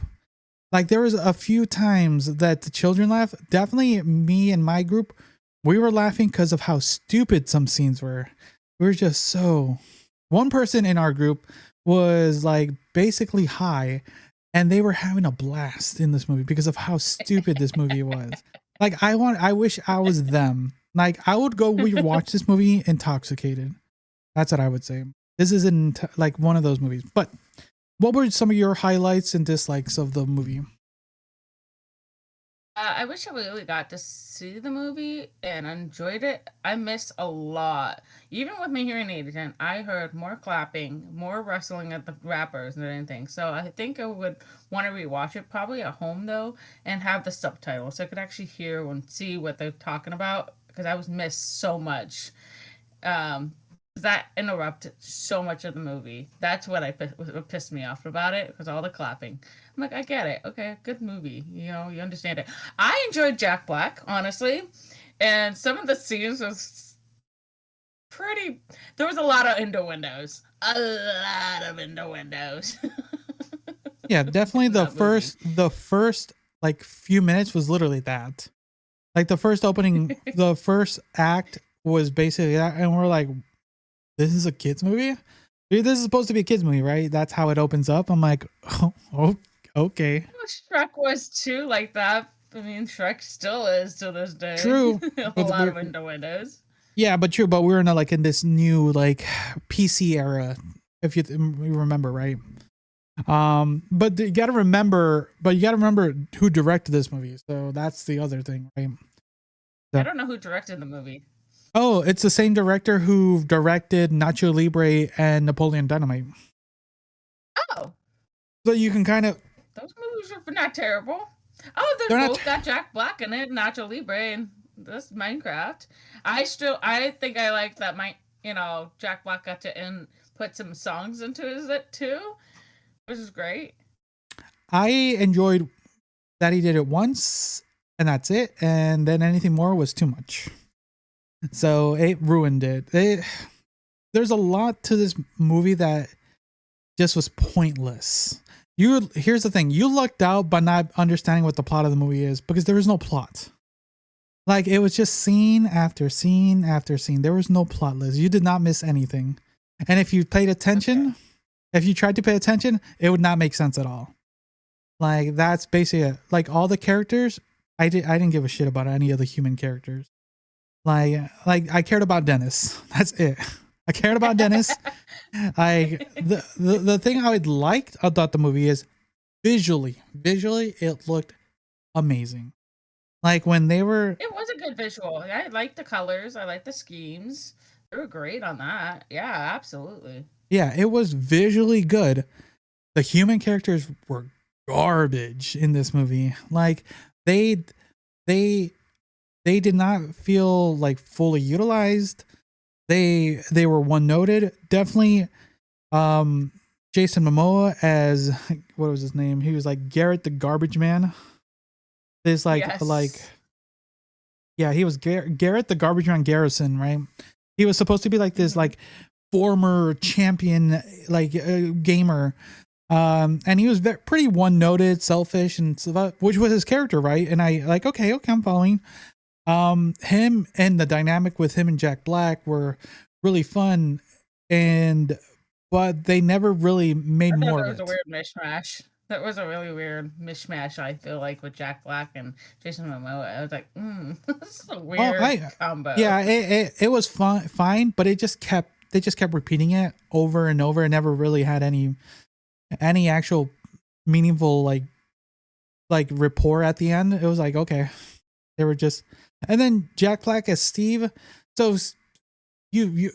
Like there was a few times that the children laughed. Definitely me and my group, we were laughing because of how stupid some scenes were. We were just so. One person in our group was like basically high, and they were having a blast in this movie because of how stupid this movie was. Like I wish I was them. Like I would go watch this movie intoxicated. That's what I would say. This isn't like one of those movies. But what were some of your highlights and dislikes of the movie? I wish I really got to see the movie and enjoyed it. I missed a lot. Even with my hearing aid in, I heard more clapping, more wrestling at the rappers than anything. So I think I would want to rewatch it, probably at home though, and have the subtitles so I could actually hear and see what they're talking about, because I was missed so much. That interrupted so much of the movie. That's what pissed me off about it, because all the clapping. I'm like, I get it. Okay, good movie. You know, you understand it. I enjoyed Jack Black, honestly. And some of the scenes was pretty. There was a lot of innuendos. A lot of innuendos. Yeah, definitely the first like few minutes was literally that. Like the first opening, the first act was basically that, and we're like, this is a kids movie? Dude, this is supposed to be a kids movie, right? That's how it opens up. I'm like, oh, okay. Shrek was too like that. I mean, Shrek still is to this day. True. A lot of innuendos. Yeah, but true. But we're in this new like PC era, if you remember, right? But you gotta remember who directed this movie. So that's the other thing, right? So, I don't know who directed the movie. Oh, it's the same director who directed Nacho Libre and Napoleon Dynamite. Oh. So you can kind of. Those movies are not terrible. Oh, they're both got Jack Black in it, Nacho Libre, and this Minecraft. I think I like that Jack Black got to put some songs into it too, which is great. I enjoyed that he did it once, and that's it. And then anything more was too much. So it ruined it. There's a lot to this movie that just was pointless. Here's the thing. You lucked out by not understanding what the plot of the movie is, because there was no plot. Like, it was just scene after scene after scene. There was no plot, Liz. You did not miss anything. And if you paid attention, if you tried to pay attention, it would not make sense at all. Like, that's basically it. Like, all the characters I didn't give a shit about any of the human characters. Like I cared about Dennis. That's it. I cared about Dennis. The thing I liked about the movie is visually it looked amazing. Like when they were, it was a good visual. I like the colors. I like the schemes. They were great on that. Yeah, absolutely. Yeah, it was visually good. The human characters were garbage in this movie. Like they did not feel like fully utilized. They were one noted. Definitely Jason Momoa as, what was his name? He was like Garrett the Garbage Man. There's he was Garrett the Garbage Man Garrison, right? He was supposed to be like this like former champion gamer. And he was pretty one noted, selfish, and stuff, which was his character, right? And I like, okay, I'm following. Him and the dynamic with him and Jack Black were really fun, but they never really made more of it. That was a weird mishmash. That was a really weird mishmash, I feel like, with Jack Black and Jason Momoa. I was like, this is a weird combo. Yeah, it was fine, but they just kept repeating it over and over and never really had any actual meaningful like rapport at the end. It was like, okay, they were just. And then Jack Black as Steve. So you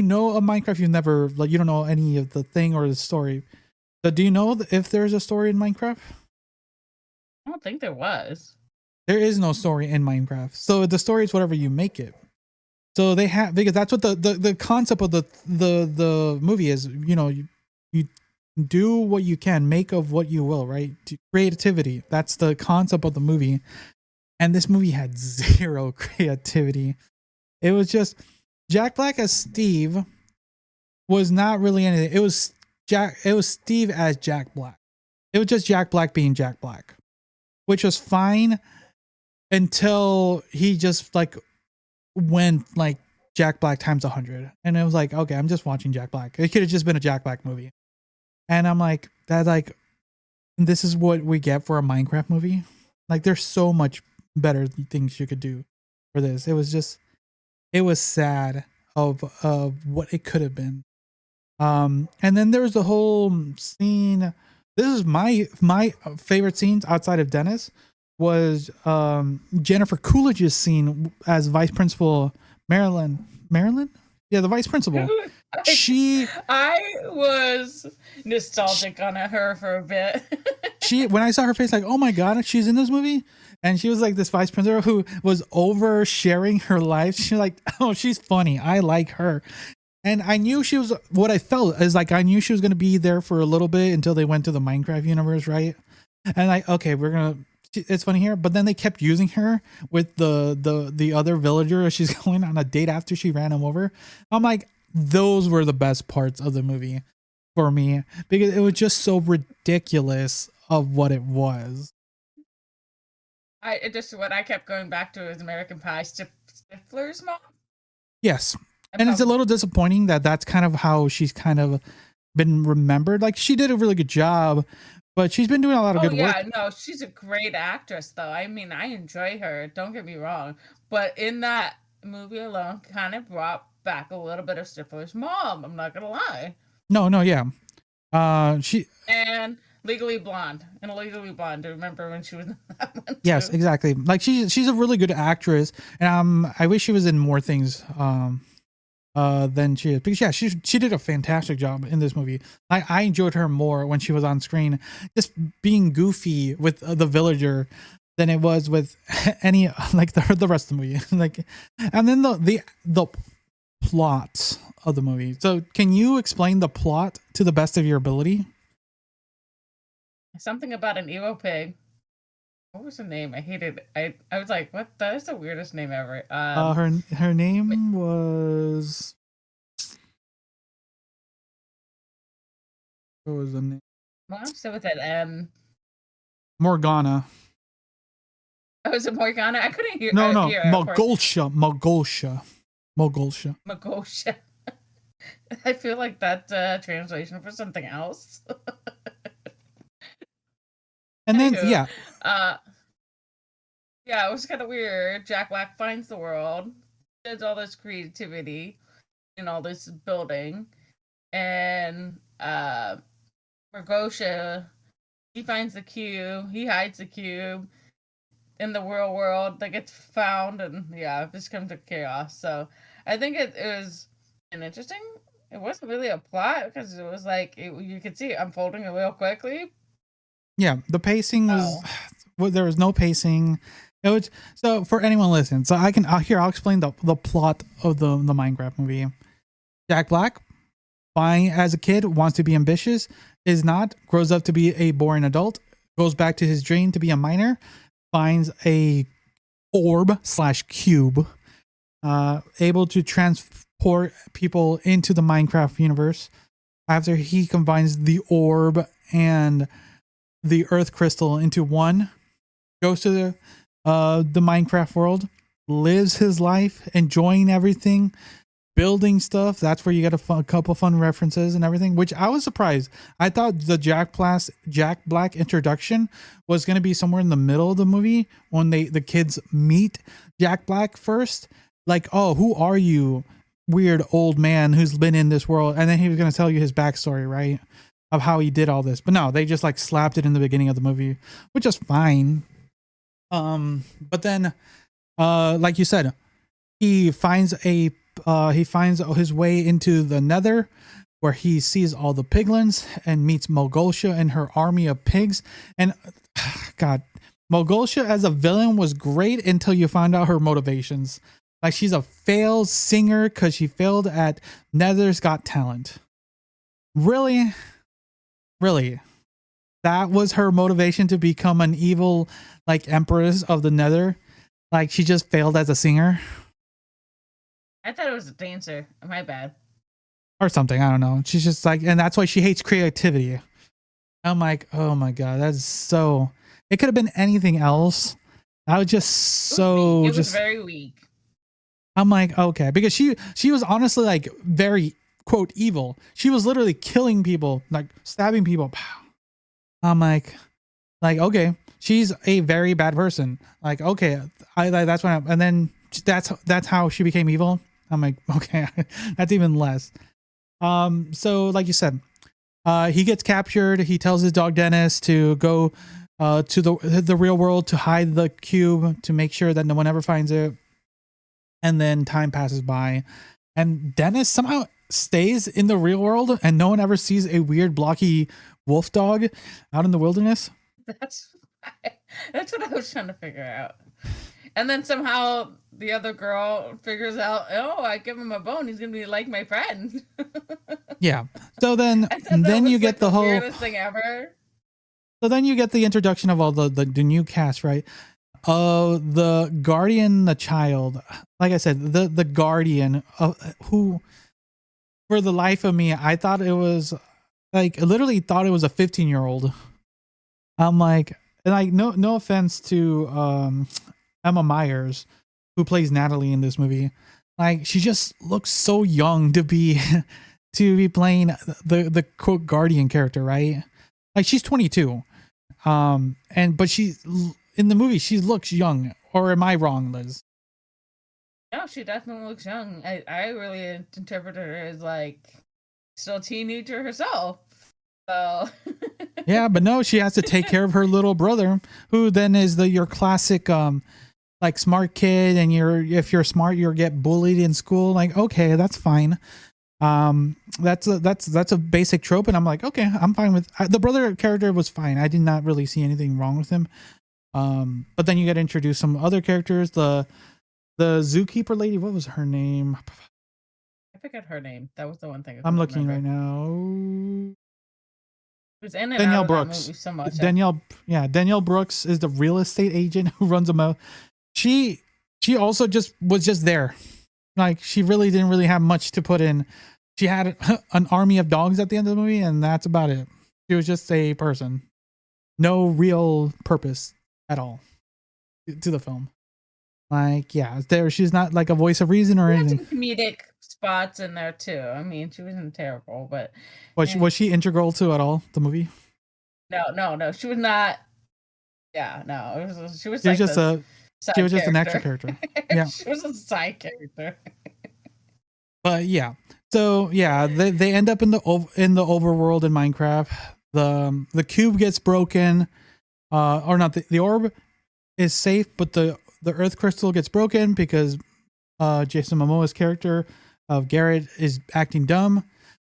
know of Minecraft, you never you don't know any of the thing or the story. But do you know if there's a story in Minecraft? I don't think there was. There is no story in Minecraft. So the story is whatever you make it. So they have, because that's what the concept of the movie is. You know, you do what you can, make of what you will, right? Creativity. That's the concept of the movie. And this movie had zero creativity. It was just Jack Black as Steve was not really anything. It was Steve as Jack Black. It was just Jack Black being Jack Black, which was fine until he just went Jack Black times 100. And it was like, okay, I'm just watching Jack Black. It could have just been a Jack Black movie. And I'm like, this is what we get for a Minecraft movie. Like, there's so much better things you could do for this. It was sad of what it could have been. And then there was the whole scene. This is my favorite scenes outside of Dennis was Jennifer Coolidge's scene as Vice Principal Marilyn. Yeah, the Vice Principal. I was nostalgic on her for a bit. When I saw her face, like, oh my god, she's in this movie, and she was like this vice principal who was oversharing her life. She's like, oh, she's funny. I like her. And I knew she was, what I felt is like, I knew she was going to be there for a little bit until they went to the Minecraft universe, right? And like, okay, it's funny here. But then they kept using her with the other villager as she's going on a date after she ran him over. I'm like, those were the best parts of the movie for me, because it was just so ridiculous of what it was. What I kept going back to is American Pie Stifler's mom. Yes. And it's a little disappointing that that's kind of how she's kind of been remembered. Like, she did a really good job, but she's been doing a lot of good work. Yeah, no, she's a great actress, though. I mean, I enjoy her. Don't get me wrong. But in that movie alone, kind of brought back a little bit of Stifler's mom. I'm not going to lie. No, yeah. She... And Legally Blonde. And Legally Blonde. Do you remember when she was in that one? Yes, too? exactly. Like, she's a really good actress. And I wish she was in more things. Than she is, because yeah, she did a fantastic job in this movie. I enjoyed her more when she was on screen, just being goofy with the villager than it was with any the rest of the movie. And then the plot of the movie. So can you explain the plot to the best of your ability? Something about an emo pig. What was her name? I hated it. I was like, what? That is the weirdest name ever. Her name was... What was the name? Well, I'm still with that. Morgana. Oh, was it Morgana? I couldn't hear. No, Mogolsha. I feel like that's translation for something else. And then, yeah. Yeah, it was kind of weird. Jack Black finds the world, does all this creativity in all this building, and Mergotia, he finds the cube, he hides the cube in the real world that gets found, and yeah, it just comes to chaos. So I think it was an interesting. It wasn't really a plot because it was like you could see it unfolding real quickly. Yeah, the pacing was well, there was no pacing. It was so for anyone listening. So I'll explain the plot of the Minecraft movie. Jack Black, fine as a kid, wants to be ambitious, is not, grows up to be a boring adult, goes back to his dream to be a miner, finds a orb/cube, able to transport people into the Minecraft universe. After he combines the orb and the earth crystal into one, goes to the Minecraft world, lives his life, enjoying everything, building stuff. That's where you get a couple fun references and everything, which I was surprised. I thought the Jack Black introduction was going to be somewhere in the middle of the movie when the kids meet Jack Black first. Like, oh, who are you, weird old man who's been in this world? And then he was going to tell you his backstory, right? Of how he did all this. But no, they just like slapped it in the beginning of the movie, which is fine. But then, like you said, he finds his way into the Nether, where he sees all the piglins and meets Mogultia and her army of pigs. And God, Mogultia as a villain was great until you found out her motivations. Like, she's a failed singer because she failed at Nether's Got Talent. Really? That was her motivation to become an evil, like, empress of the Nether? Like, she just failed as a singer? I thought it was a dancer. My bad. Or something, I don't know. She's just like, and that's why she hates creativity. I'm like, oh my God, that's so... It could have been anything else. I was just so... It was very weak. I'm like, okay. Because she was honestly, like, very, quote, evil. She was literally killing people, like, stabbing people. I'm like, okay. She's a very bad person. Like, okay, that's why. And then that's how she became evil. I'm like, okay, that's even less. So like you said, he gets captured. He tells his dog Dennis to go to the real world to hide the cube to make sure that no one ever finds it. And then time passes by, and Dennis somehow stays in the real world, and no one ever sees a weird blocky wolf dog out in the wilderness. That's what I was trying to figure out. And then somehow the other girl figures out, oh, I give him a bone, he's gonna be like my friend. Yeah. So then you get the whole weirdest thing ever. So then you get the introduction of all the new cast, right? The guardian, the child. Like I said, the guardian, who, for the life of me, I thought it was like, I literally thought it was a 15-year-old. I'm like no offense to Emma Myers, who plays Natalie in this movie. Like, she just looks so young to be playing the quote guardian character, right? Like, she's 22. But she's in the movie, she looks young. Or am I wrong, Liz? No, she definitely looks young. I really interpreted her as like still a teenager herself. So yeah, but no, she has to take care of her little brother, who then is your classic like smart kid, and if you're smart, you'll get bullied in school. Like, okay, that's fine. That's a basic trope, and I'm like, okay, I'm fine with the brother character. Was fine. I did not really see anything wrong with him. But then you get introduced some other characters. The zookeeper lady, what was her name? I forget her name. That was the one thing I'm looking right now. It was in and Danielle out Brooks. Of that movie so much. Danielle Brooks is the real estate agent who runs a mill. She also was just there. Like, she really didn't really have much to put in. She had an army of dogs at the end of the movie, and that's about it. She was just a person. No real purpose at all to the film. Like, yeah, she's not like a voice of reason or anything. Some comedic spots in there too. I mean, she wasn't terrible, but was she integral to at all the movie? No, she was not. Yeah, no, she was like just a She was just an extra character. Yeah. She was a side character. But yeah. So yeah, they end up in the overworld in Minecraft. The cube gets broken. Or not, the orb is safe, but the earth crystal gets broken because Jason Momoa's character of Garrett is acting dumb.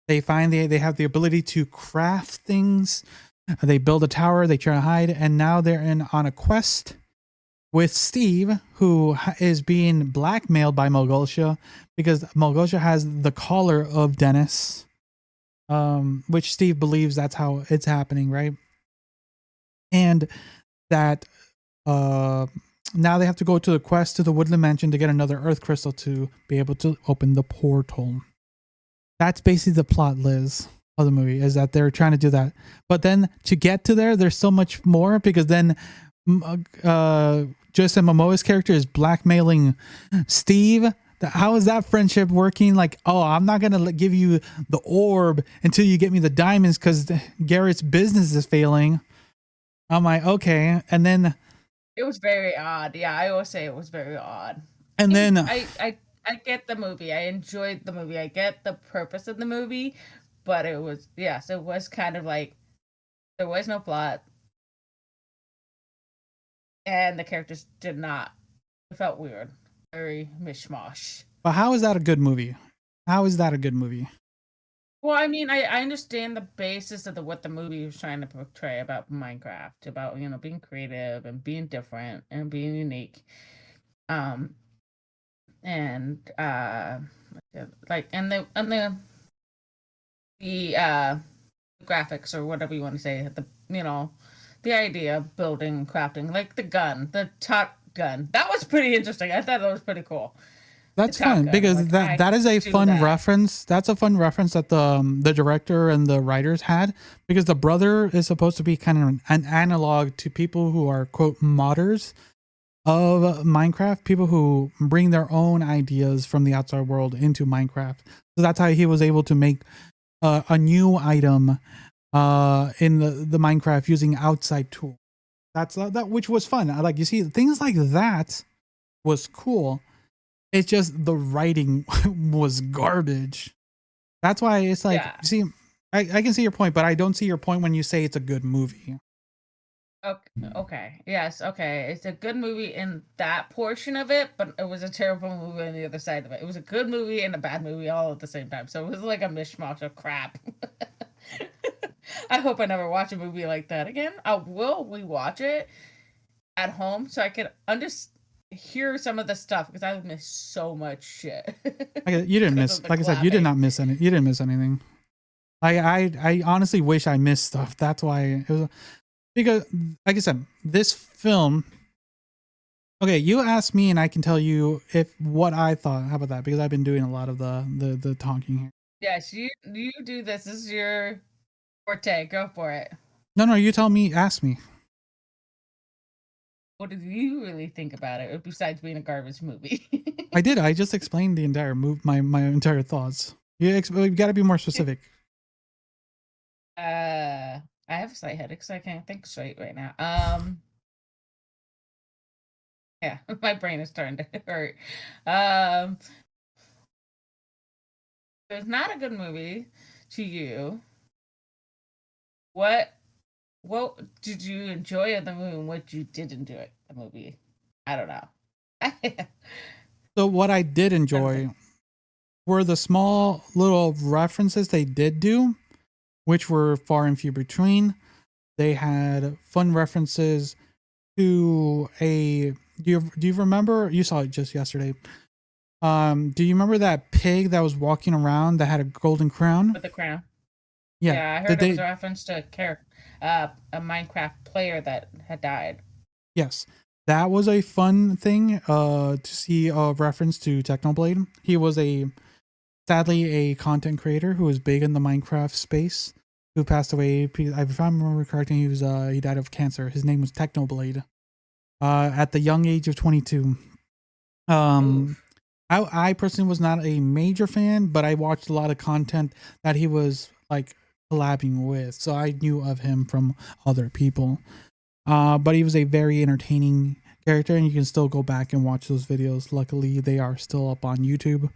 They find they have the ability to craft things. They build a tower, they try to hide, and now they're on a quest with Steve, who is being blackmailed by Malgosha because Malgosha has the collar of Dennis, which Steve believes that's how it's happening, right? And that now they have to go to the quest to the Woodland Mansion to get another Earth Crystal to be able to open the portal. That's basically the plot, Liz, of the movie, is that they're trying to do that. But then to get to there's so much more, because then Jason Momoa's character is blackmailing Steve. How is that friendship working? Like, oh, I'm not going to give you the orb until you get me the diamonds because Garrett's business is failing. I'm like, okay. And then It was very odd. Yeah, I always say it was very odd. And then I get the movie. I enjoyed the movie. I get the purpose of the movie, but it was kind of like there was no plot. And the characters did not. It felt weird. Very mishmash. But how is that a good movie? How is that a good movie? Well, I mean, I understand the basis of what the movie was trying to portray about Minecraft, about, being creative and being different and being unique. And like and the graphics, or whatever you want to say, the idea of building, crafting, like the top gun. That was pretty interesting. I thought that was pretty cool. That's fun because that is a fun reference. That's a fun reference that the director and the writers had, because the brother is supposed to be kind of an analog to people who are, quote, modders of Minecraft, people who bring their own ideas from the outside world into Minecraft. So that's how he was able to make a new item in the Minecraft using outside tools. That's that, which was fun. Like, you see, things like that was cool. It's just the writing was garbage. That's why it's like, see, I can see your point, but I don't see your point when you say it's a good movie. Okay. Yes. Okay. It's a good movie in that portion of it, but it was a terrible movie on the other side of it. It was a good movie and a bad movie all at the same time. So it was like a mishmash of crap. I hope I never watch a movie like that again. I will rewatch it at home so I can hear some of the stuff, because I missed so much shit. You didn't miss, like I said, you did not miss any. You didn't miss anything. I honestly wish I missed stuff. That's why it was. Because, like I said, this film. Okay, you asked me, and I can tell you what I thought. How about that? Because I've been doing a lot of the talking here. Yes, you do this. This is your forte. Go for it. No, you tell me. Ask me. What did you really think about it, besides being a garbage movie? I did. I just explained the entire my entire thoughts. You got to be more specific. I have a slight headache, so I can't think straight right now. Yeah, my brain is starting to hurt. It's not a good movie to you. What did you enjoy of the movie, and what you didn't enjoy the movie? I don't know. So what I did enjoy were the small little references they did do, which were far and few between. They had fun references to do you remember? You saw it just yesterday. Do you remember that pig that was walking around that had a golden crown? With the crown. Yeah, I heard it was a reference to a Minecraft player that had died. Yes, that was a fun thing to see a reference to Technoblade. He was sadly a content creator who was big in the Minecraft space, who passed away. If I remember correctly, he died of cancer. His name was Technoblade at the young age of 22. I personally was not a major fan, but I watched a lot of content that he was like collabing with, so I knew of him from other people. But he was a very entertaining character, and you can still go back and watch those videos. Luckily, they are still up on YouTube.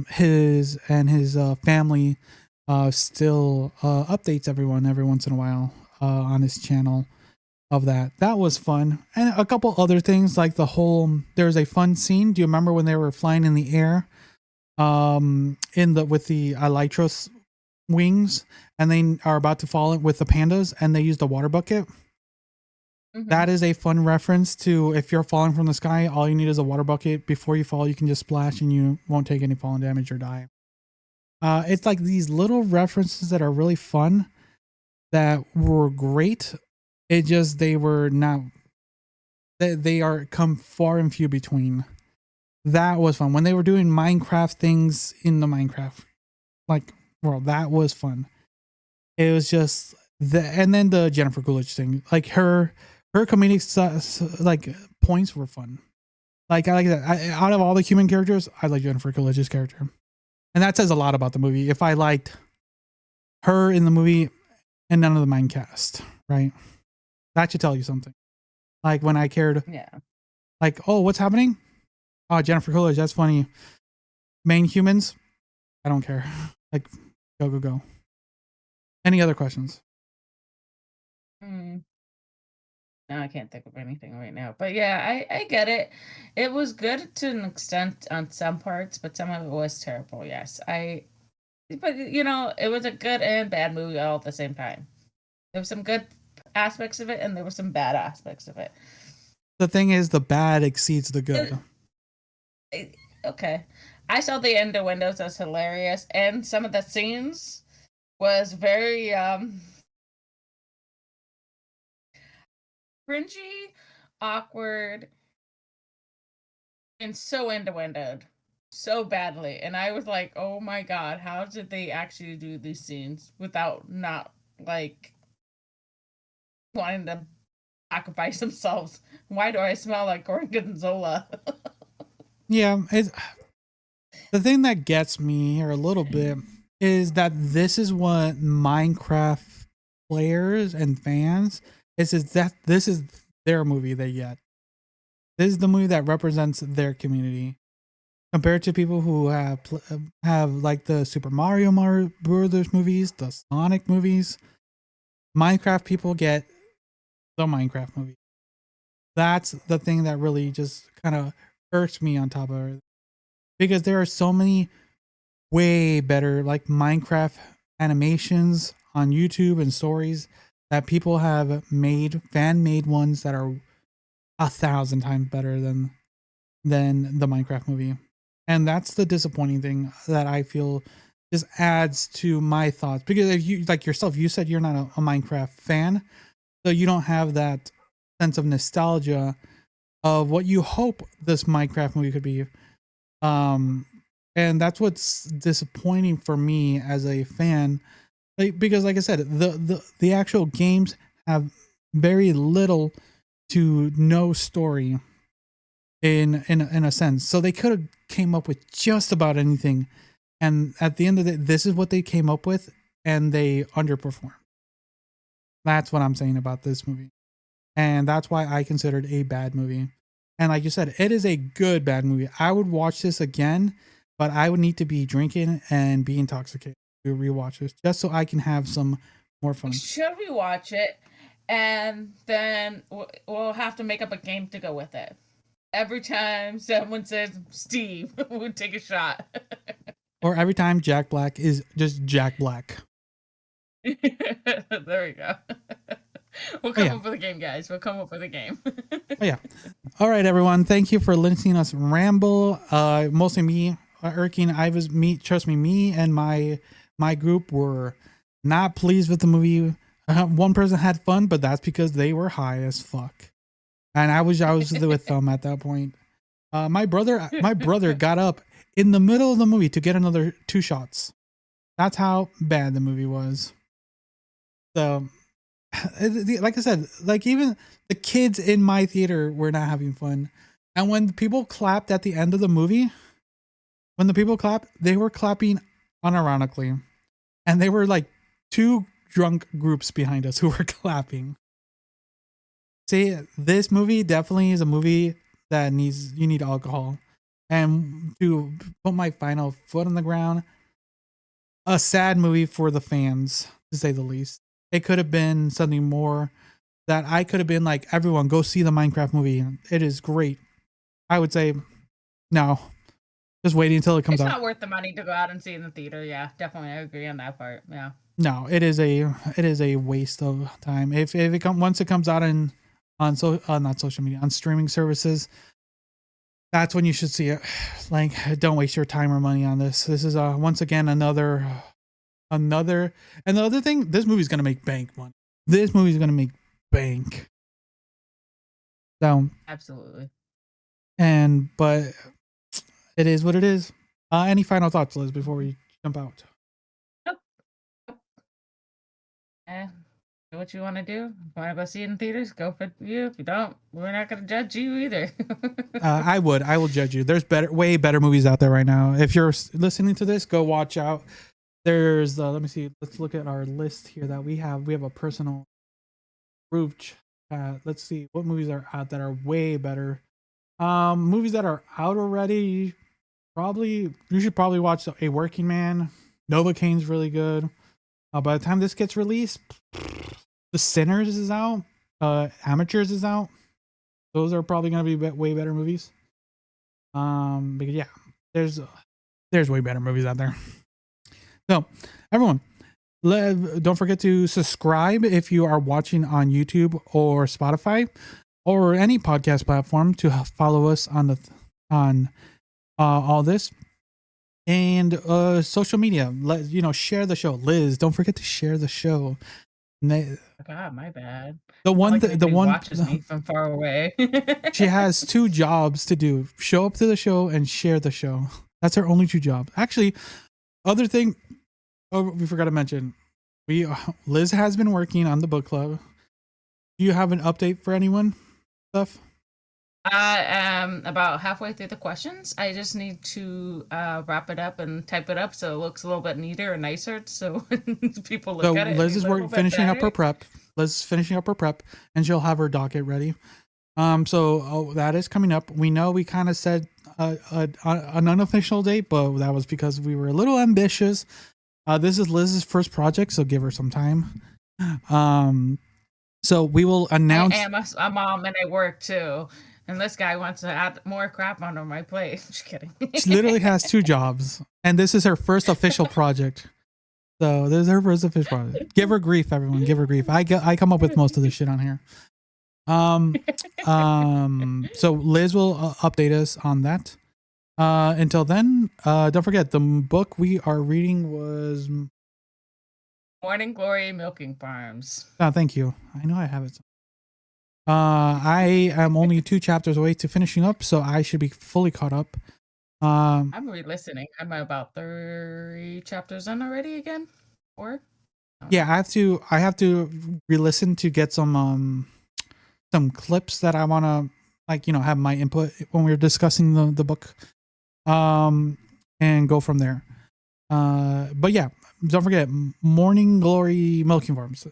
His family still updates everyone every once in a while on his channel of that. That was fun. And a couple other things, like there's a fun scene. Do you remember when they were flying in the air with the Elytros wings, and they are about to fall with the pandas, and they used a water bucket? Mm-hmm. That is a fun reference to, if you're falling from the sky, all you need is a water bucket. Before you fall, you can just splash and you won't take any falling damage or die. It's like these little references that are really fun, that were great. It just, they are come far and few between. That was fun. When they were doing Minecraft things in the Minecraft world, that was fun. It was just and then the Jennifer Coolidge thing, like her comedic points were fun. Like, I like that. Out of all the human characters, I like Jennifer Coolidge's character, and that says a lot about the movie. If I liked her in the movie and none of the main cast, right? That should tell you something. Like, when I cared, like, oh, what's happening? Oh, Jennifer Coolidge, that's funny. Main humans, I don't care. Like, go. Any other questions? No, I can't think of anything right now. But yeah, I get it. It was good to an extent on some parts, but some of it was terrible. Yes, but it was a good and bad movie all at the same time. There were some good aspects of it, and there were some bad aspects of it. The thing is, the bad exceeds the good. Okay. I saw the innuendos as hilarious, and some of the scenes was very cringy, awkward, and so innuendoed so badly. And I was like, oh my god, how did they actually do these scenes without not wanting to sacrifice themselves? Why do I smell like Gorgonzola? Yeah, the thing that gets me here a little bit is that this is what Minecraft players and fans, this is their movie they get. This is the movie that represents their community, compared to people who have like the Super Mario Brothers movies, the Sonic movies. Minecraft people get the Minecraft movie. That's the thing that really just kind of irks me on top of it, because there are so many way better like Minecraft animations on YouTube and stories that people have made, fan-made ones that are 1,000 times better than the Minecraft movie. And that's the disappointing thing that I feel just adds to my thoughts. Because if you, like yourself, you said you're not a Minecraft fan, so you don't have that sense of nostalgia of what you hope this Minecraft movie could be. And that's what's disappointing for me as a fan, because like I said, the actual games have very little to no story in a sense. So they could have came up with just about anything, and at the end of it, this is what they came up with, and they underperformed. That's what I'm saying about this movie, and that's why I consider it a bad movie. And like you said, it is a good bad movie. I would watch this again, but I would need to be drinking and be intoxicated to rewatch this, just so I can have some more fun. Should we watch it, and then we'll have to make up a game to go with it? Every time someone says Steve, we'll take a shot. Or every time Jack Black is just Jack Black. There we go. We'll come up with a game, guys. We'll come up with a game. Yeah. All right, everyone. Thank you for listening to us ramble. Mostly me, irking. Trust me, me and my group were not pleased with the movie. One person had fun, but that's because they were high as fuck. And I was with them at that point. My brother got up in the middle of the movie to get another 2 shots. That's how bad the movie was. So, like I said, like even the kids in my theater were not having fun. And when people clapped at the end of the movie, they were clapping unironically. And they were like 2 drunk groups behind us who were clapping. See, this movie definitely is a movie that you need alcohol. And to put my final foot on the ground, a sad movie for the fans, to say the least. It could have been something more that I could have been like, everyone go see the Minecraft movie. It is great. I would say no. Just waiting until it comes out. It's not worth the money to go out and see in the theater. Yeah, definitely. I agree on that part. Yeah. No, it is a waste of time. If it once it comes out not social media, on streaming services, that's when you should see it. Like, don't waste your time or money on this. This is once again another and the other thing, this movie's gonna make bank money. This movie's gonna make bank. So absolutely. But it is what it is. Any final thoughts, Liz, before we jump out? Nope. Do what you want to do. If you want to go see it in theaters, go for you. If you don't, we're not going to judge you either. I will judge you. There's way better movies out there right now. If you're listening to this, go watch out. There's let me see. Let's look at our list here that we have. We have a personal group chat. Let's see what movies are out that are way better. Movies that are out already. You should probably watch A Working Man. Novocaine's really good. By the time this gets released, The Sinners is out. Amateurs is out. Those are probably going to be way better movies. Because yeah, there's way better movies out there. So everyone, don't forget to subscribe if you are watching on YouTube or Spotify or any podcast platform to follow us on all this. And social media, share the show. Liz, don't forget to share the show. God, my bad. The one watches me from far away. She has 2 jobs to do: show up to the show and share the show. That's her only 2 jobs. Actually, other thing, we forgot to mention, Liz has been working on the book club. Do you have an update for anyone? Stuff. About halfway through the questions. I just need to wrap it up and type it up so it looks a little bit neater and nicer. So when people look at it. Liz is finishing up her prep. Liz is finishing up her prep, and she'll have her docket ready. So that is coming up. We know we kind of said an unofficial date, but that was because we were a little ambitious. This is Liz's first project, so give her some time. So we will announce. I am a mom and I work too. And this guy wants to add more crap onto my plate. Just kidding. She literally has 2 jobs, and this is her first official project. So this is her first official project. Give her grief, everyone. Give her grief. I come up with most of this shit on here. So Liz will update us on that. Until then, don't forget the book we are reading was Morning Glory Milking Farms. Thank you. I know I have it. I am only 2 chapters away to finishing up, so I should be fully caught up. I'm re-listening. I'm about 30 chapters in already again. Or yeah, I have to re-listen to get some clips that I want to have my input when we're discussing the book, and go from there. But yeah, don't forget Morning Glory Milking Farms.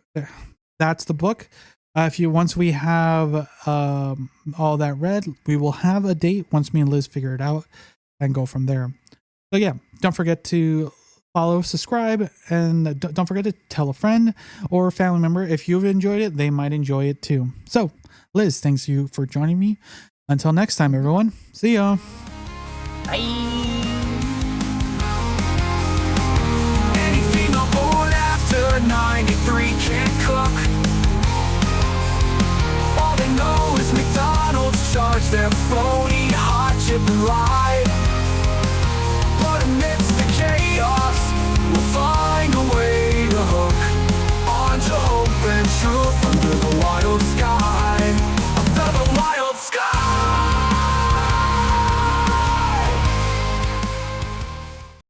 That's the book. Once we have all that read, we will have a date once me and Liz figure it out and go from there. So yeah, don't forget to follow, subscribe, and don't forget to tell a friend or a family member. If you've enjoyed it, they might enjoy it too. So Liz, thanks you for joining me. Until next time, everyone. See ya. Bye. Anything aboard after 93 can't cook. All they know is McDonald's charge their phony hot chip and lye.